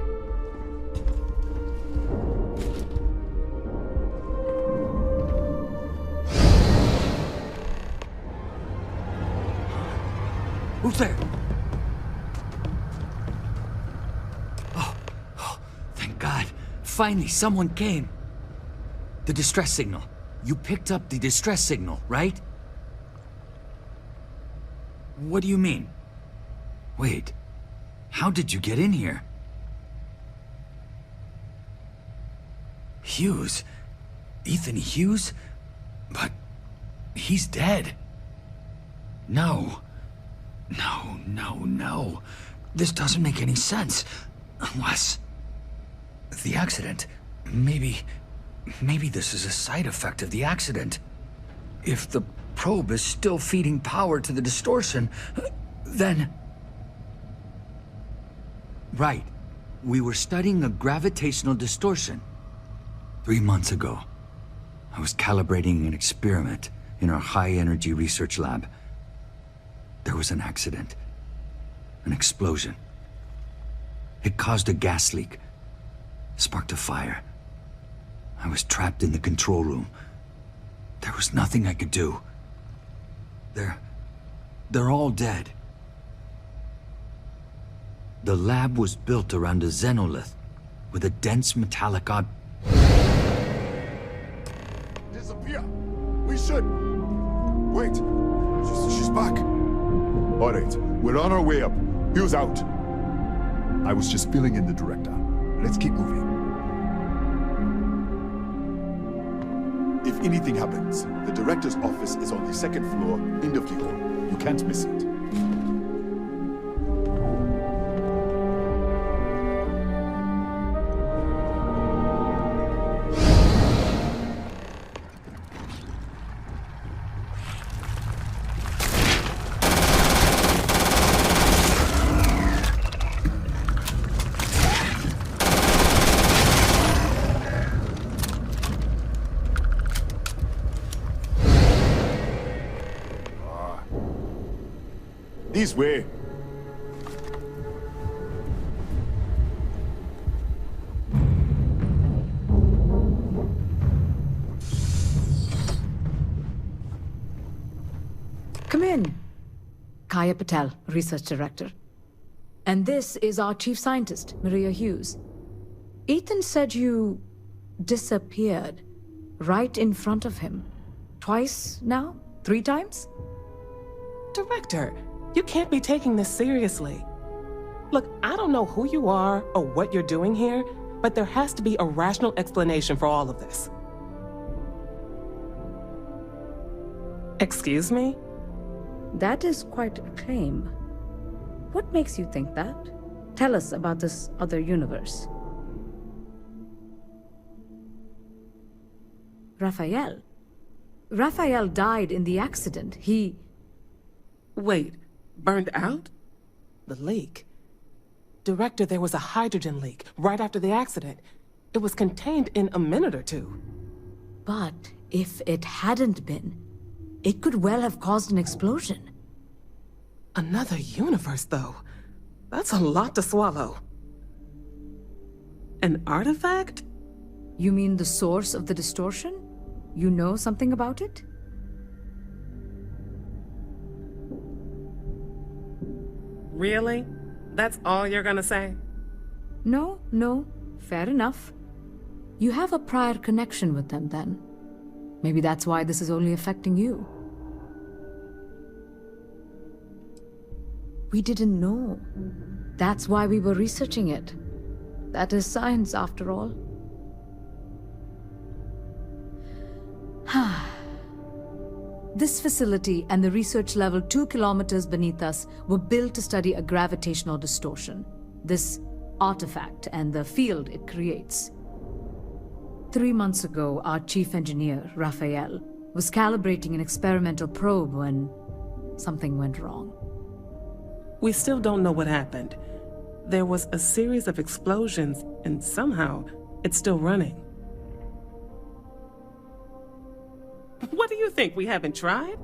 Who's there? Oh, thank God. Finally, someone came. The distress signal. You picked up the distress signal, right? What do you mean? Wait, how did you get in here? Hughes? Ethan Hughes? But he's dead. No. No. This doesn't make any sense. Unless... the accident. Maybe this is a side effect of the accident. If the probe is still feeding power to the distortion, then... Right. We were studying a gravitational distortion. 3 months ago, I was calibrating an experiment in our high-energy research lab. There was an accident. An explosion. It caused a gas leak. Sparked a fire. I was trapped in the control room. There was nothing I could do. They're all dead. The lab was built around a xenolith with a dense metallic Disappear! We should... Wait. She's back. All right, we're on our way up. Hughes out. I was just filling in the director. Let's keep moving. If anything happens, the director's office is on the second floor, end of the hall. You can't miss it. This way. Come in. Kaya Patel, Research Director. And this is our Chief Scientist, Maria Hughes. Ethan said you disappeared right in front of him. Twice now? 3 times? Director, you can't be taking this seriously. Look, I don't know who you are or what you're doing here, but there has to be a rational explanation for all of this. Excuse me? That is quite a claim. What makes you think that? Tell us about this other universe. Raphael. Raphael died in the accident. He... Wait, burned out? The leak. Director, there was a hydrogen leak right after the accident. It was contained in a minute or two. But if it hadn't been, it could well have caused an explosion. Another universe, though. That's a lot to swallow. An artifact? You mean the source of the distortion? You know something about it? Really? That's all you're gonna say? No. Fair enough. You have a prior connection with them, then. Maybe that's why this is only affecting you. We didn't know. That's why we were researching it. That is science, after all. This facility and the research level 2 kilometers beneath us were built to study a gravitational distortion, this artifact and the field it creates. 3 months ago, our chief engineer, Raphael, was calibrating an experimental probe when something went wrong. We still don't know what happened. There was a series of explosions, and somehow, it's still running. What do you think, we haven't tried?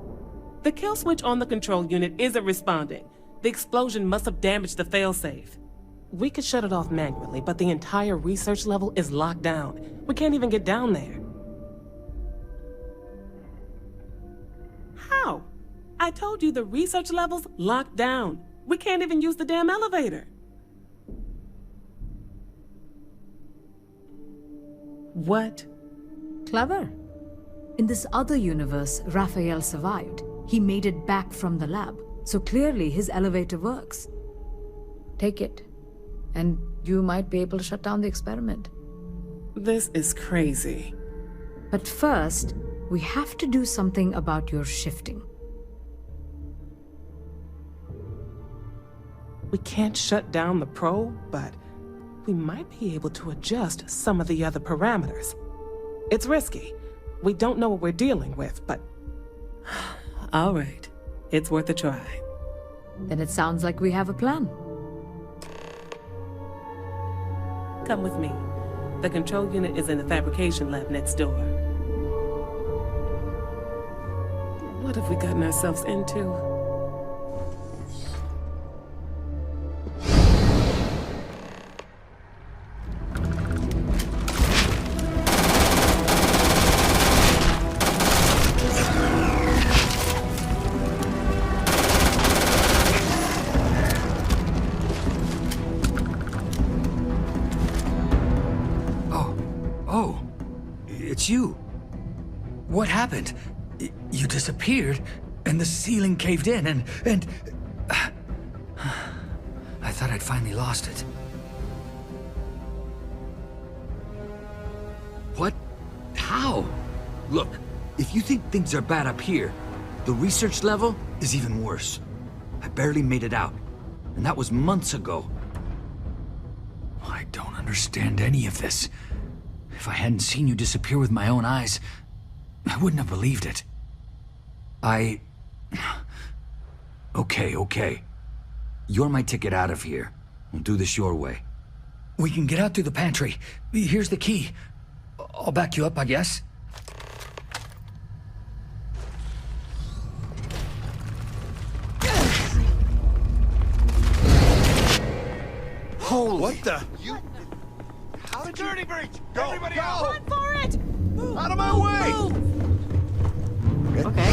The kill switch on the control unit isn't responding. The explosion must have damaged the failsafe. We could shut it off manually, but the entire research level is locked down. We can't even get down there. How? I told you the research level's locked down. We can't even use the damn elevator. What? Clever. In this other universe, Raphael survived. He made it back from the lab, so clearly his elevator works. Take it, and you might be able to shut down the experiment. This is crazy. But first, we have to do something about your shifting. We can't shut down the probe, but we might be able to adjust some of the other parameters. It's risky. We don't know what we're dealing with, but... All right. It's worth a try. Then it sounds like we have a plan. Come with me. The control unit is in the fabrication lab next door. What have we gotten ourselves into? It's you. What happened? You disappeared, and the ceiling caved in, and... I thought I'd finally lost it. What? How? Look, if you think things are bad up here, the research level is even worse. I barely made it out, and that was months ago. I don't understand any of this. If I hadn't seen you disappear with my own eyes, I wouldn't have believed it. Okay. You're my ticket out of here. We'll do this your way. We can get out through the pantry. Here's the key. I'll back you up, I guess. Holy... What the... How did Security breach! Go! Everybody go! Out! Run for it! Out of my way! Okay.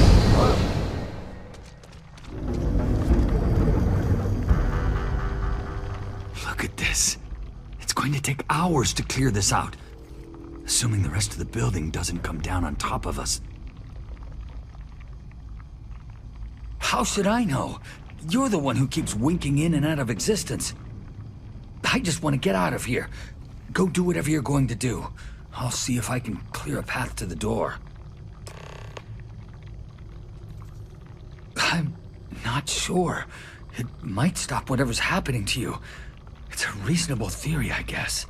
Look at this. It's going to take hours to clear this out. Assuming the rest of the building doesn't come down on top of us. How should I know? You're the one who keeps winking in and out of existence. I just want to get out of here. Go do whatever you're going to do. I'll see if I can clear a path to the door. I'm not sure. It might stop whatever's happening to you. It's a reasonable theory, I guess.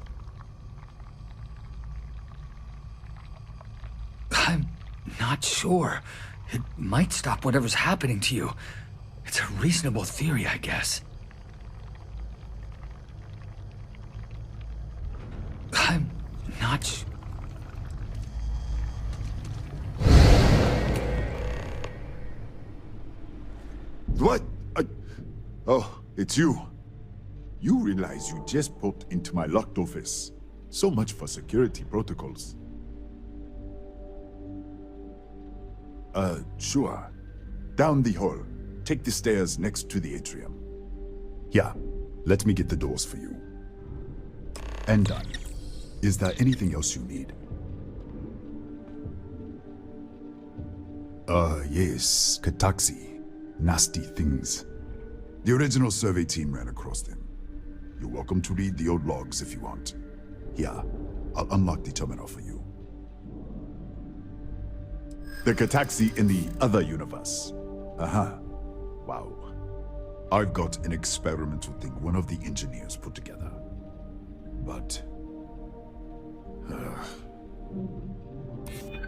I'm not sure. It might stop whatever's happening to you. It's a reasonable theory, I guess. I'm not What? Oh, it's you. You realize you just popped into my locked office. So much for security protocols. Sure. Down the hall. Take the stairs next to the atrium. Yeah, let me get the doors for you. And done. Is there anything else you need? Yes, Kataxi. Nasty things. The original survey team ran across them. You're welcome to read the old logs if you want. Here, I'll unlock the terminal for you. The Kataxi in the other universe. Wow. I've got an experimental thing one of the engineers put together. But...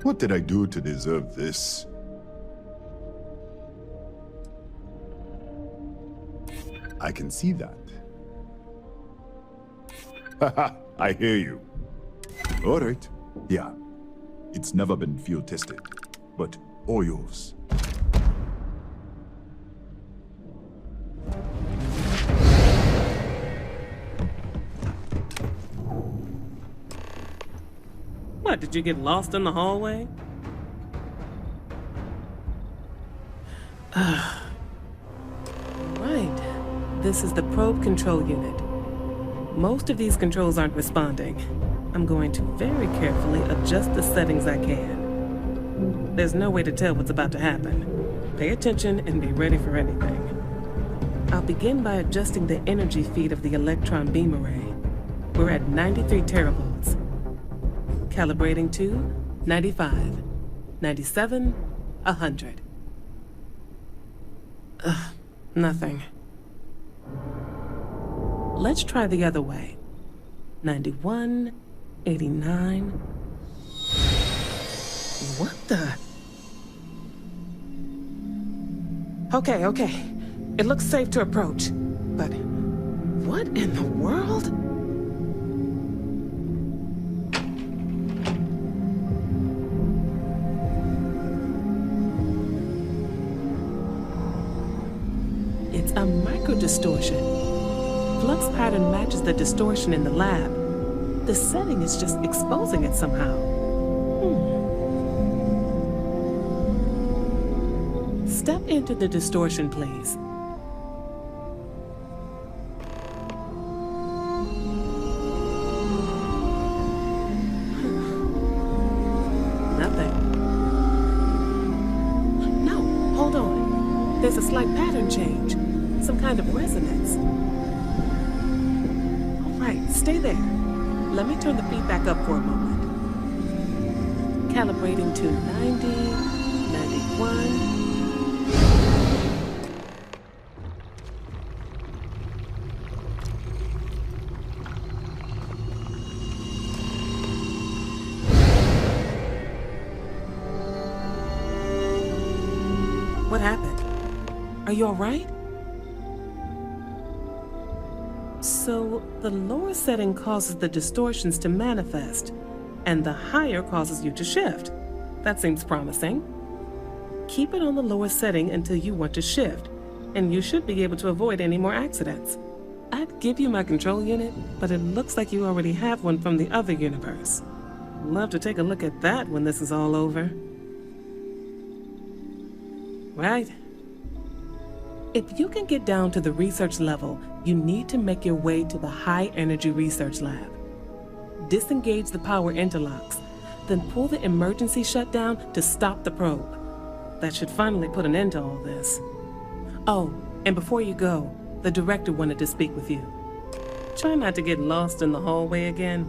what did I do to deserve this? I can see that. Haha, I hear you. All right. Yeah. It's never been field tested, but all yours. What, did you get lost in the hallway? Right. This is the probe control unit. Most of these controls aren't responding. I'm going to very carefully adjust the settings I can. There's no way to tell what's about to happen. Pay attention and be ready for anything. I'll begin by adjusting the energy feed of the electron beam array. We're at 93 teravolts. Calibrating to 95, 97, 100. Nothing. Let's try the other way. 91, 89. What the? Okay. It looks safe to approach. But what in the world? It's a microdistortion. Flux pattern matches the distortion in the lab. The setting is just exposing it somehow. Step into the distortion, please. Nothing. No, hold on. There's a slight pattern change. Some kind of resonance. All right, stay there. Let me turn the feedback up for a moment. Calibrating to 90, 91. What happened? Are you all right? So, the lower setting causes the distortions to manifest, and the higher causes you to shift. That seems promising. Keep it on the lower setting until you want to shift, and you should be able to avoid any more accidents. I'd give you my control unit, but it looks like you already have one from the other universe. Love to take a look at that when this is all over. Right. If you can get down to the research level, you need to make your way to the High Energy Research Lab. Disengage the power interlocks, then pull the emergency shutdown to stop the probe. That should finally put an end to all this. Oh, and before you go, the director wanted to speak with you. Try not to get lost in the hallway again.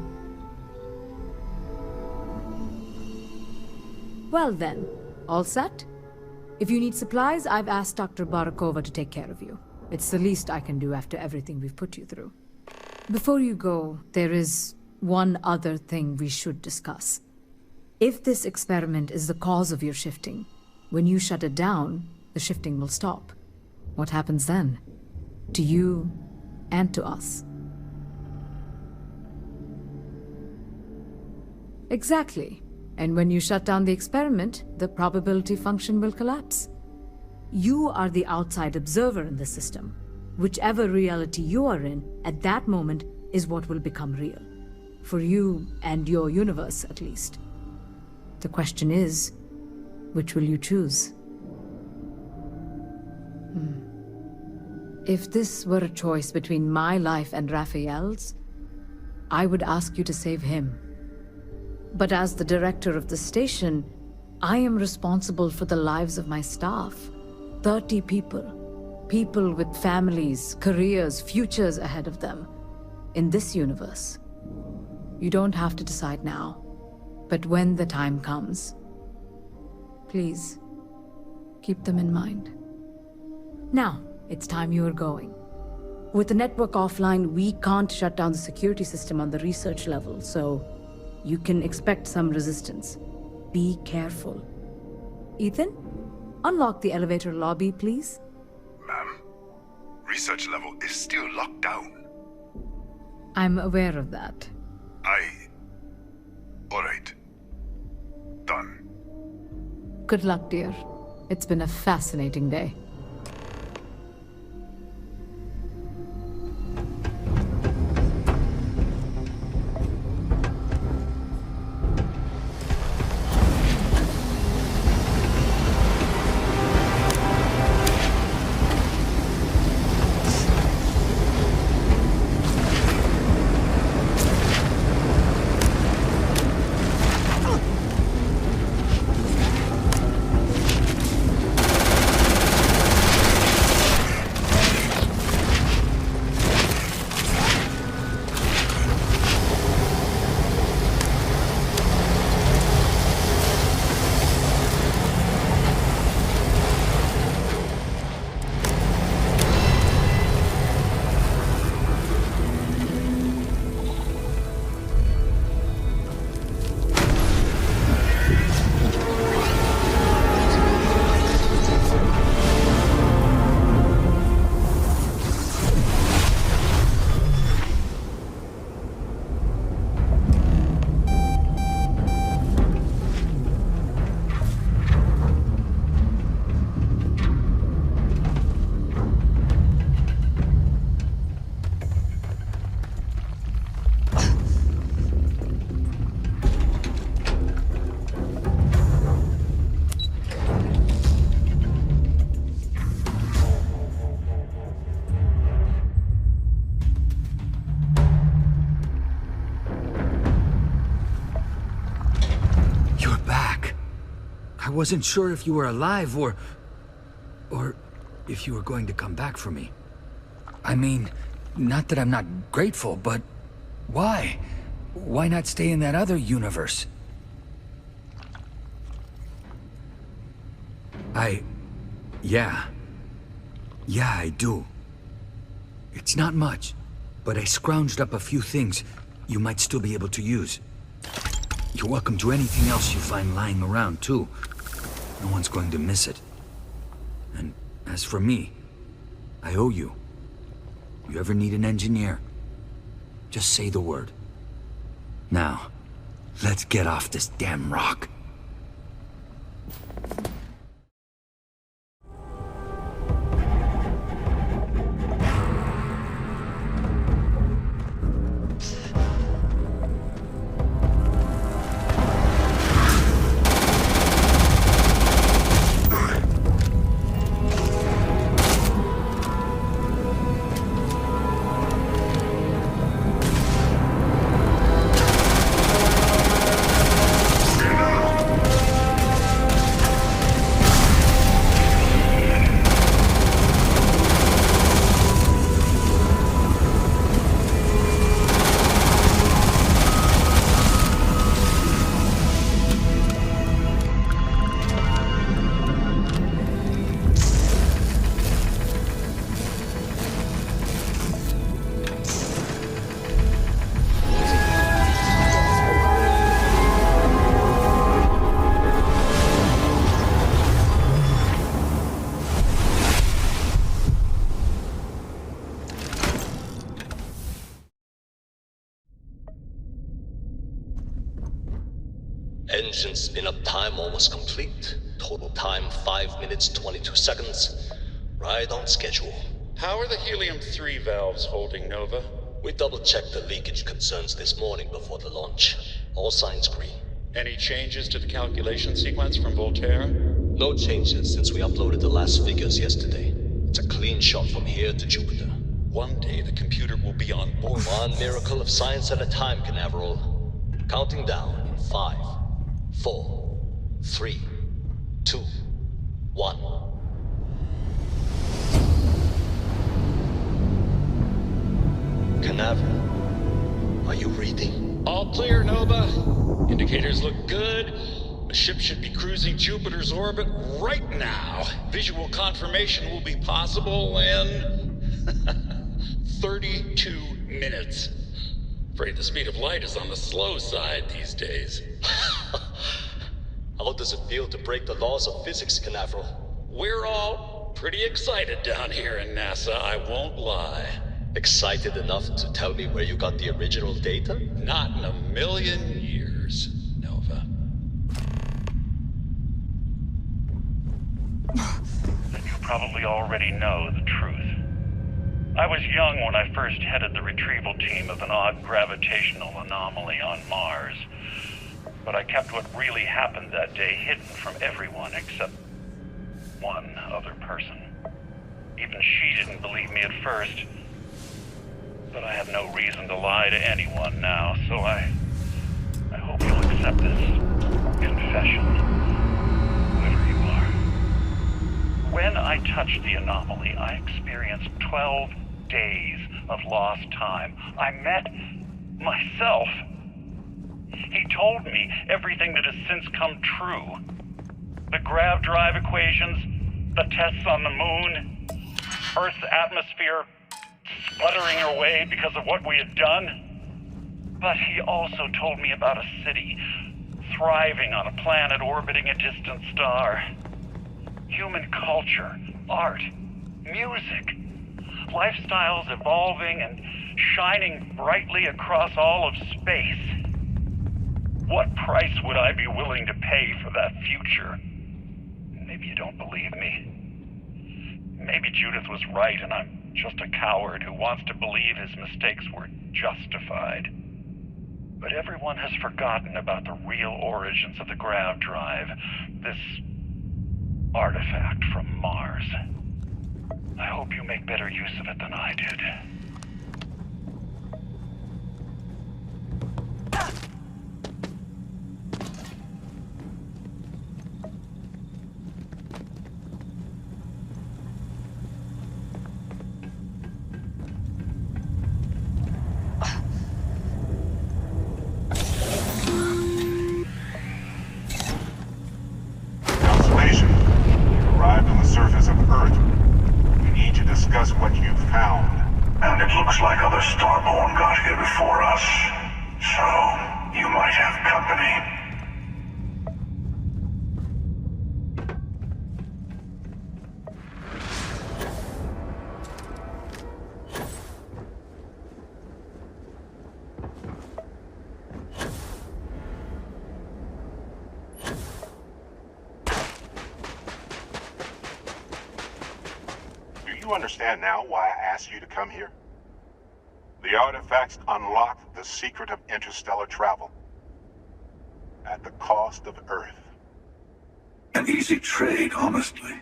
Well then, all set? If you need supplies, I've asked Dr. Barakova to take care of you. It's the least I can do after everything we've put you through. Before you go, there is one other thing we should discuss. If this experiment is the cause of your shifting, when you shut it down, the shifting will stop. What happens then? To you and to us. Exactly. And when you shut down the experiment, the probability function will collapse. You are the outside observer in the system. Whichever reality you are in, at that moment, is what will become real. For you and your universe, at least. The question is, which will you choose? If this were a choice between my life and Raphael's, I would ask you to save him. But as the director of the station, I am responsible for the lives of my staff. 30 people. People with families, careers, futures ahead of them. In this universe. You don't have to decide now. But when the time comes, please, keep them in mind. Now, it's time you are going. With the network offline, we can't shut down the security system on the research level, so you can expect some resistance. Be careful. Ethan, unlock the elevator lobby, please. Ma'am, research level is still locked down. I'm aware of that. Alright. Done. Good luck, dear. It's been a fascinating day. I wasn't sure if you were alive or if you were going to come back for me. I mean, not that I'm not grateful, but why? Why not stay in that other universe? Yeah, I do. It's not much, but I scrounged up a few things you might still be able to use. You're welcome to anything else you find lying around, too. No one's going to miss it. And as for me, I owe you. You ever need an engineer, just say the word. Now, let's get off this damn rock. Engine spin-up time almost complete. Total time 5 minutes 22 seconds. Right on schedule. How are the helium-3 valves holding, Nova? We double-checked the leakage concerns this morning before the launch. All signs green. Any changes to the calculation sequence from Voltaire? No changes since we uploaded the last figures yesterday. It's a clean shot from here to Jupiter. One day the computer will be on board. One miracle of science at a time, Canaveral. Counting down in 5, 4, 3, 2, 1. Canaveral, are you reading? All clear, Nova. Indicators look good. The ship should be cruising Jupiter's orbit right now. Visual confirmation will be possible in 32 minutes. Afraid the speed of light is on the slow side these days. How does it feel to break the laws of physics, Canaveral? We're all Pretty excited down here in NASA, I won't lie. Excited enough to tell me where you got the original data? Not in a million years, Nova. Then you probably already know the truth. I was young when I first headed the retrieval team of an odd gravitational anomaly on Mars. But I kept what really happened that day hidden from everyone except one other person. Even she didn't believe me at first. But I have no reason to lie to anyone now, so I hope you'll accept this confession, whoever you are. When I touched the anomaly, I experienced 12 days of lost time. I met myself. He told me everything that has since come true. The grav drive equations, the tests on the moon, Earth's atmosphere sputtering away because of what we had done. But he also told me about a city thriving on a planet orbiting a distant star. Human culture, art, music, lifestyles evolving and shining brightly across all of space. What price would I be willing to pay for that future? Maybe you don't believe me. Maybe Judith was right and I'm just a coward who wants to believe his mistakes were justified. But everyone has forgotten about the real origins of the grav drive, this artifact from Mars. I hope you make better use of it than I did. And it looks like other Starborn got here before us. So, you might have company. Do you understand now why I asked you to come here? The artifacts unlock the secret of interstellar travel. At the cost of Earth. An easy trade, honestly.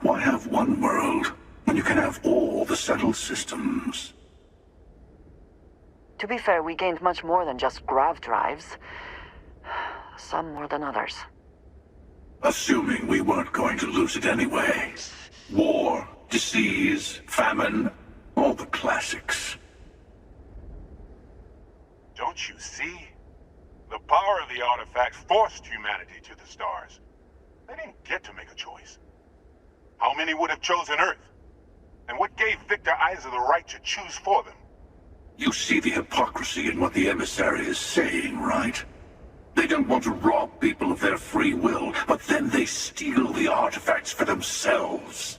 Why have one world when you can have all the settled systems? To be fair, we gained much more than just grav drives. Some more than others. Assuming we weren't going to lose it anyway. War, disease, famine, all the classics. Don't you see? The power of the artifacts forced humanity to the stars. They didn't get to make a choice. How many would have chosen Earth? And what gave Victor Isa the right to choose for them? You see the hypocrisy in what the emissary is saying, right? They don't want to rob people of their free will, but then they steal the artifacts for themselves.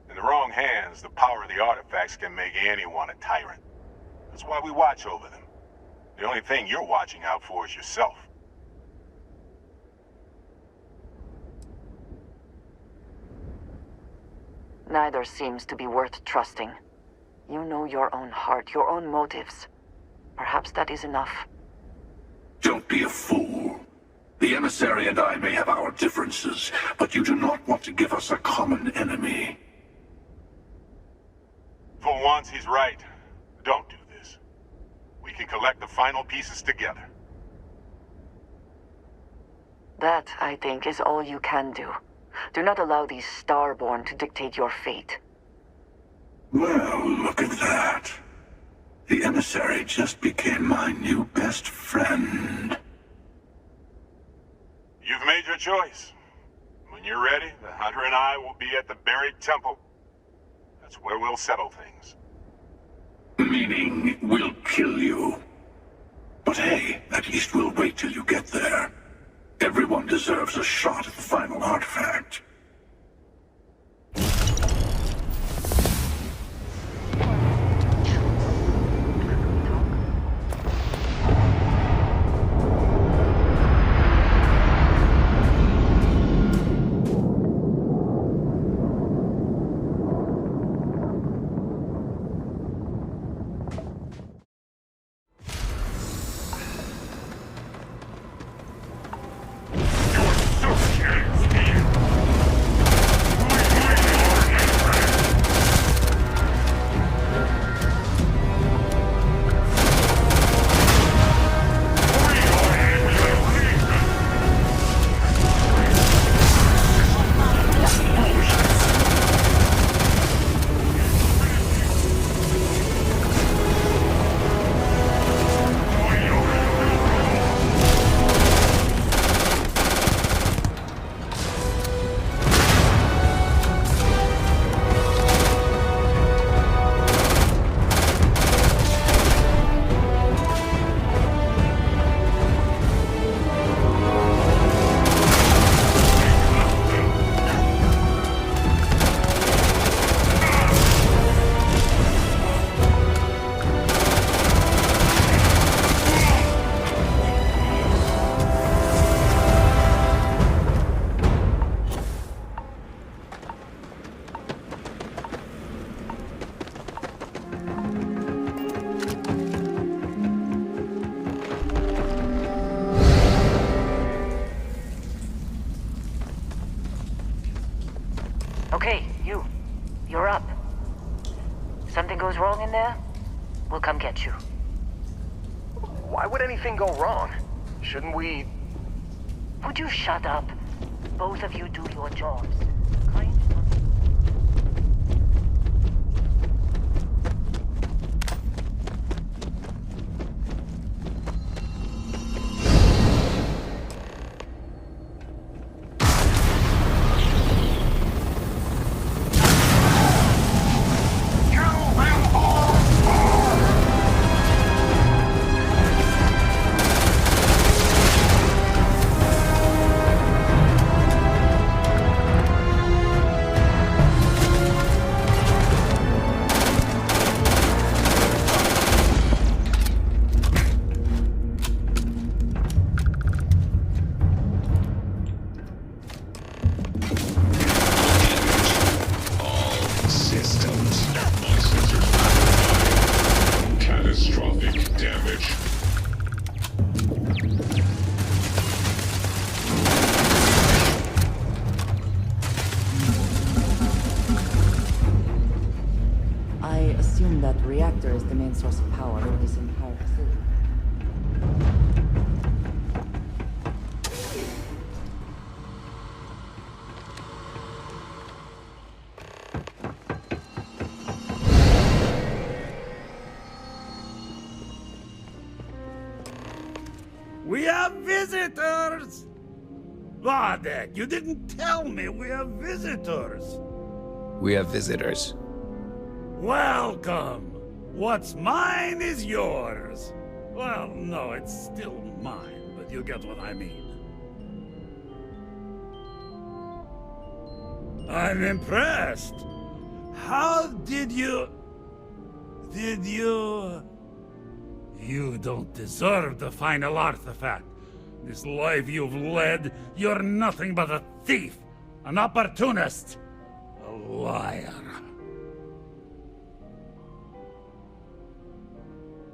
In the wrong hands, the power of the artifacts can make anyone a tyrant. That's why we watch over them. The only thing you're watching out for is yourself. Neither seems to be worth trusting. You know your own heart, your own motives. Perhaps that is enough. Don't be a fool. The emissary and I may have our differences, but you do not want to give us a common enemy. For once, he's right. Don't do this. We can collect the final pieces together. That, I think, is all you can do. Do not allow these Starborn to dictate your fate. Well, look at that. The emissary just became my new best friend. You've made your choice. When you're ready, the Hunter and I will be at the buried temple. That's where we'll settle things. Meaning, we'll kill you. But hey, at least we'll wait till you get there. Everyone deserves a shot at the final artifact. goes wrong in there, we'll come get you. Why would anything go wrong? Shouldn't we... Would you shut up? Both of you do your jobs. That reactor is the main source of power for this entire facility. We have visitors! Vadek, you didn't tell me we have visitors! We have visitors. Welcome! What's mine is yours. Well, no, it's still mine, but you get what I mean. I'm impressed. How did you... You don't deserve the final artifact. This life you've led, you're nothing but a thief, an opportunist, a liar.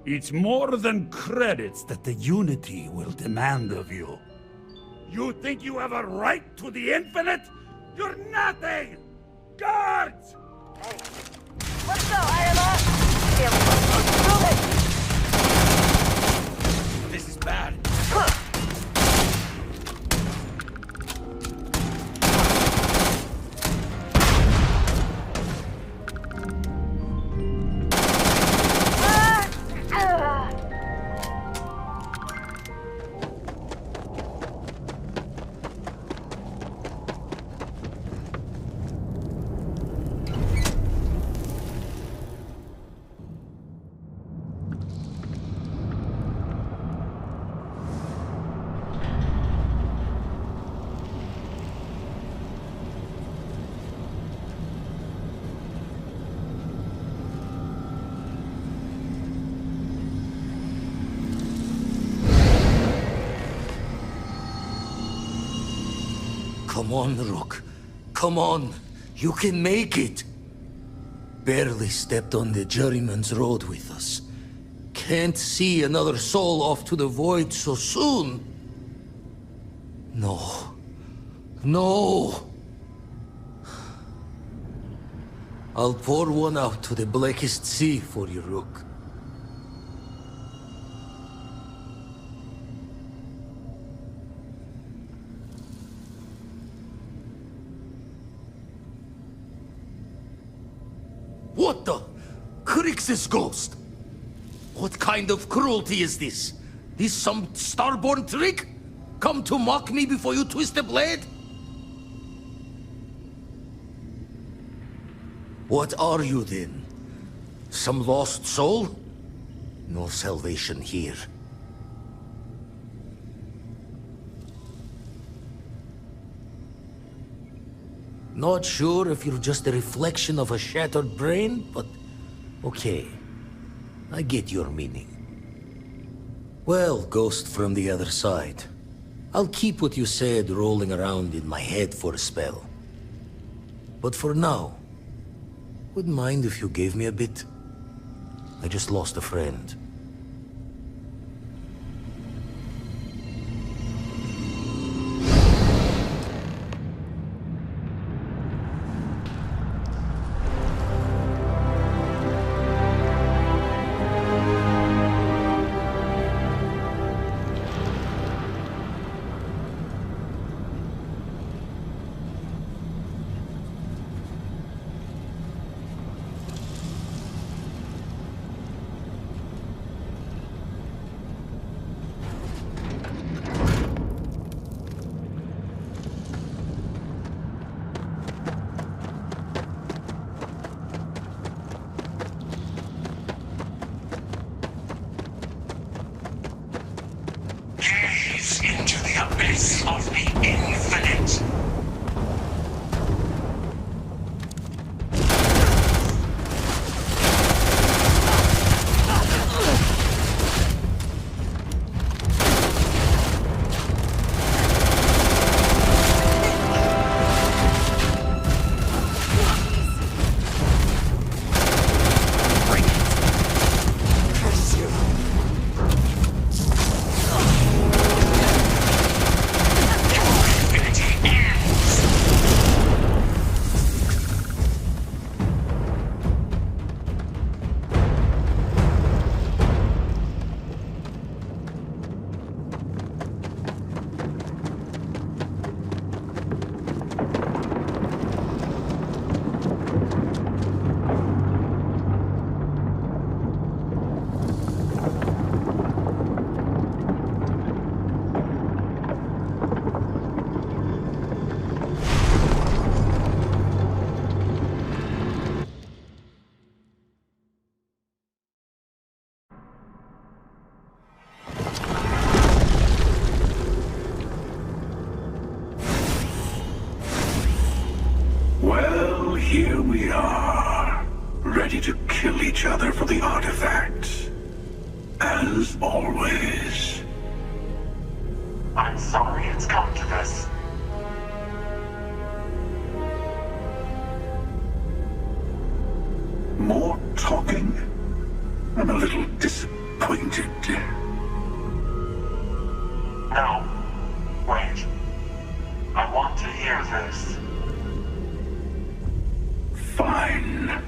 It's more than credits that the Unity will demand of you. You think you have a right to the infinite? You're nothing! Guards! Hey, let's go, Iron This is bad. Come on, Rook. Come on. You can make it. Barely stepped on the juryman's road with us. Can't see another soul off to the void so soon. No. No. I'll pour one out to the blackest sea for you, Rook. What the? Crix's ghost? What kind of cruelty is this? This some starborn trick? Come to mock me before you twist the blade? What are you then? Some lost soul? No salvation here. Not sure if you're just a reflection of a shattered brain, but okay. I get your meaning. Well, ghost from the other side. I'll keep what you said rolling around in my head for a spell. But for now, wouldn't mind if you gave me a bit. I just lost a friend. Prince of the Infinite. Well, here we are, ready to kill each other for the artifacts. As always. I'm sorry it's come to this. More talking? I'm a little disappointed. No. Wait. I want to hear this. Fine.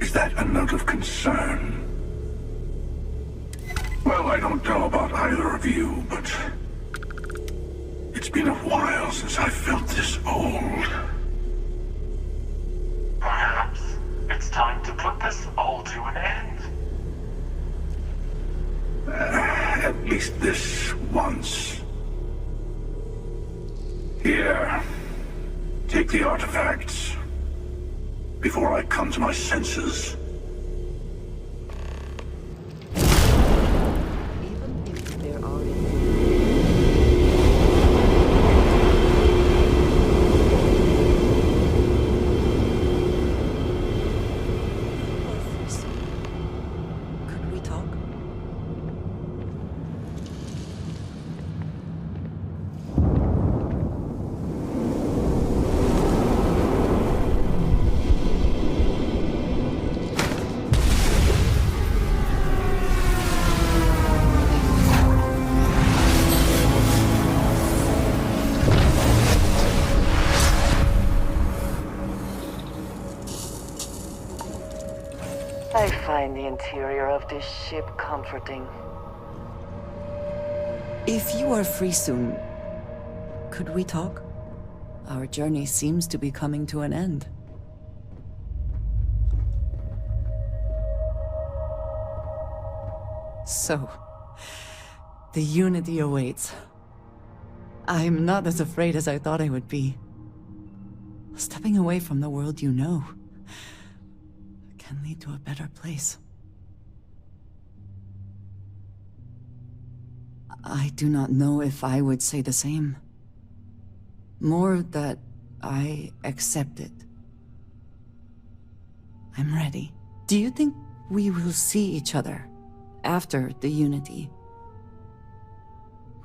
Is that a note of concern? Well, I don't know about either of you, but it's been a while since I felt this old. Perhaps it's time to put this all to an end. At least this once. Here, take the artifacts before I come to my senses. I find the interior of this ship comforting. If you are free soon, could we talk? Our journey seems to be coming to an end. So, the Unity awaits. I'm not as afraid as I thought I would be. Stepping away from the world you know can lead to a better place. I do not know if I would say the same. More that I accept it. I'm ready. Do you think we will see each other after the Unity?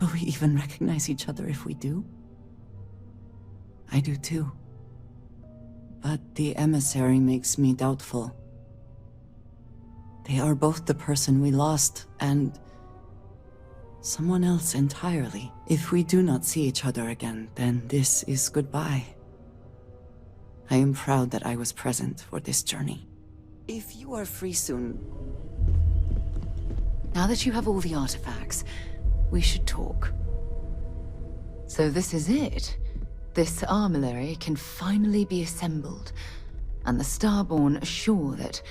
Will we even recognize each other if we do? I do too. But the emissary makes me doubtful. They are both the person we lost and someone else entirely. If we do not see each other again, then this is goodbye. I am proud that I was present for this journey. If you are free soon... Now that you have all the artifacts, we should talk. So this is it. This armillary can finally be assembled, and the Starborn assure that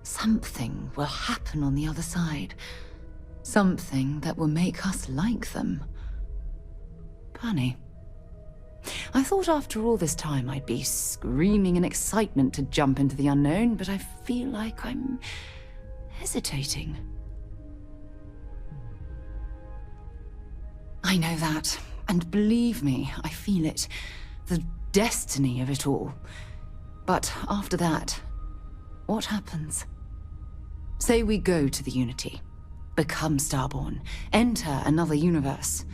Something will happen on the other side. Something that will make us like them. Funny. I thought after all this time I'd be screaming in excitement to jump into the unknown, but I feel like I'm hesitating. I know that, and believe me, I feel it. The destiny of it all. But after that, what happens? Say we go to the Unity, become Starborn, enter another universe.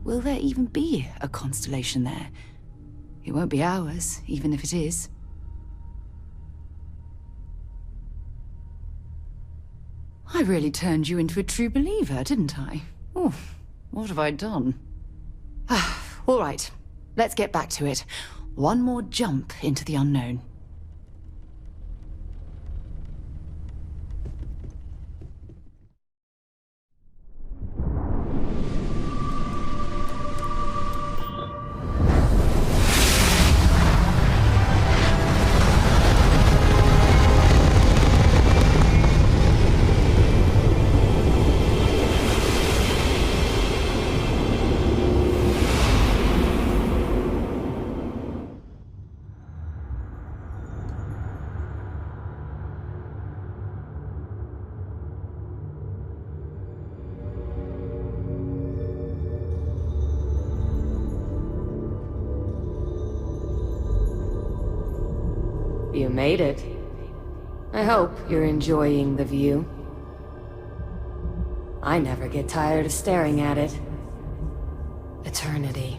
Will there even be a constellation there? It won't be ours, even if it is. I really turned you into a true believer, didn't I? Oh, what have I done? All right, let's get back to it. One more jump into the unknown. You made it. I hope you're enjoying the view. I never get tired of staring at it. Eternity.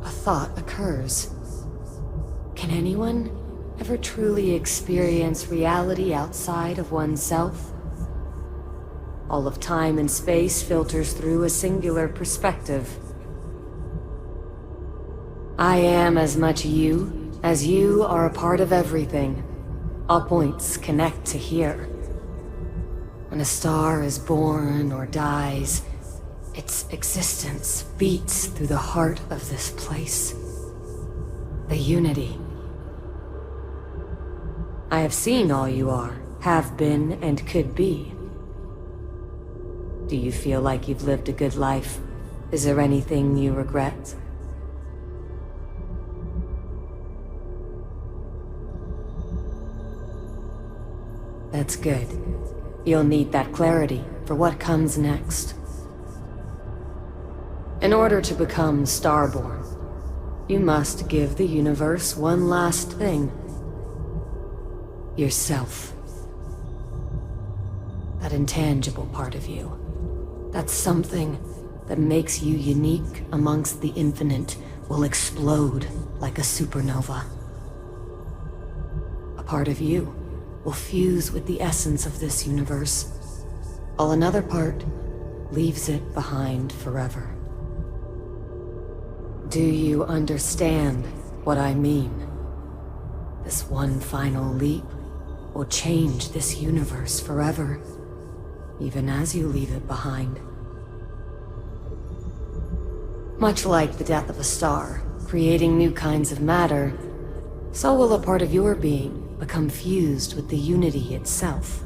A thought occurs. Can anyone ever truly experience reality outside of oneself? All of time and space filters through a singular perspective. I am as much you as you are a part of everything. All points connect to here. When a star is born or dies, its existence beats through the heart of this place. The Unity. I have seen all you are, have been, and could be. Do you feel like you've lived a good life? Is there anything you regret? That's good. You'll need that clarity for what comes next. In order to become Starborn, you must give the universe one last thing. Yourself. That intangible part of you. That's something that makes you unique amongst the infinite will explode like a supernova. A part of you will fuse with the essence of this universe, while another part leaves it behind forever. Do you understand what I mean? This one final leap will change this universe forever, even as you leave it behind. Much like the death of a star, creating new kinds of matter, so will a part of your being become fused with the Unity itself.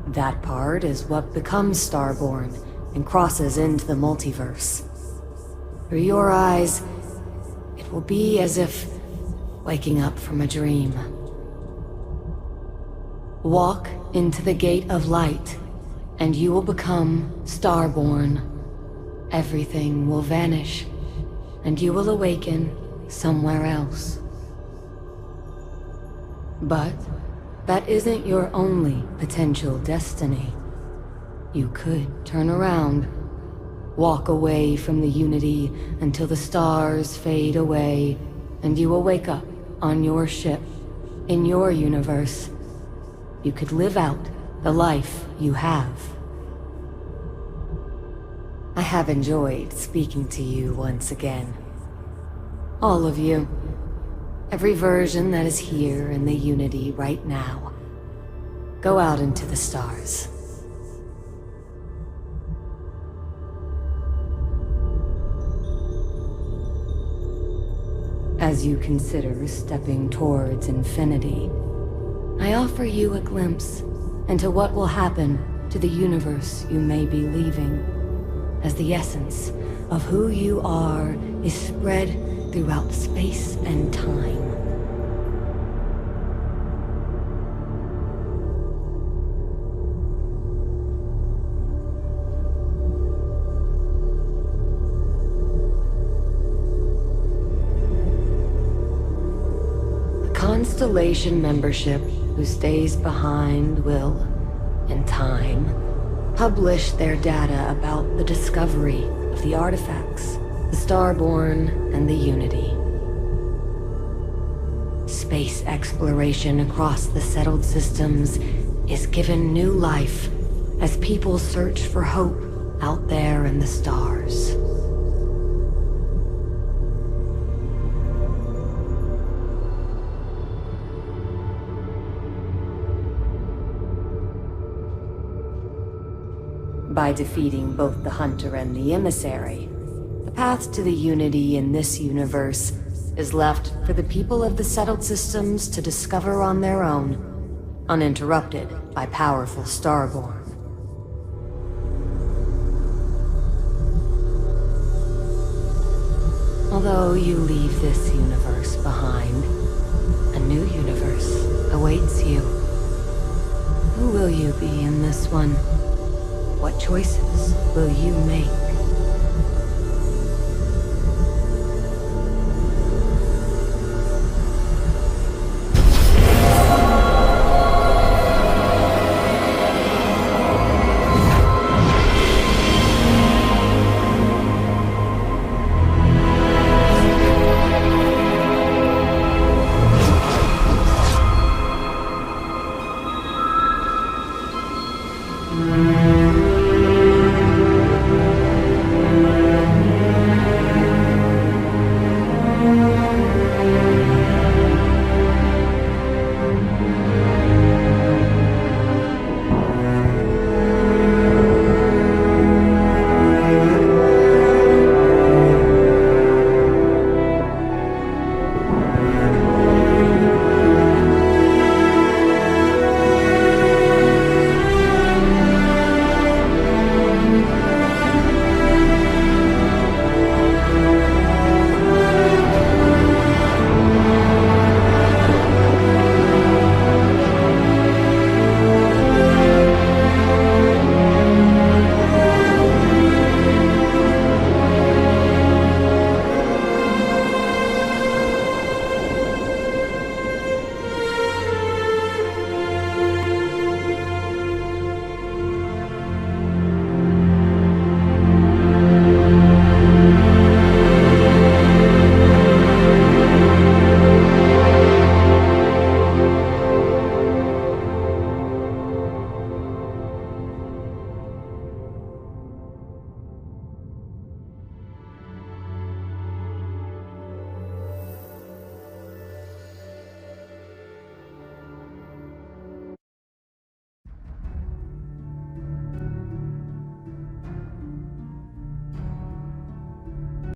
That part is what becomes Starborn and crosses into the multiverse. Through your eyes, it will be as if waking up from a dream. Walk into the gate of light, and you will become Starborn. Everything will vanish, and you will awaken somewhere else. But that isn't your only potential destiny. You could turn around, walk away from the Unity until the stars fade away, and you will wake up on your ship, in your universe. You could live out the life you have. I have enjoyed speaking to you once again. All of you. Every version that is here in the Unity right now. Go out into the stars. As you consider stepping towards infinity, I offer you a glimpse into what will happen to the universe you may be leaving, as the essence of who you are is spread throughout space and time. Constellation membership who stays behind will, in time, publish their data about the discovery of the artifacts, the Starborn, and the Unity. Space exploration across the settled systems is given new life as people search for hope out there in the stars. By defeating both the Hunter and the Emissary, the path to the Unity in this universe is left for the people of the settled systems to discover on their own, uninterrupted by powerful Starborn. Although you leave this universe behind, a new universe awaits you. Who will you be in this one? What choices will you make?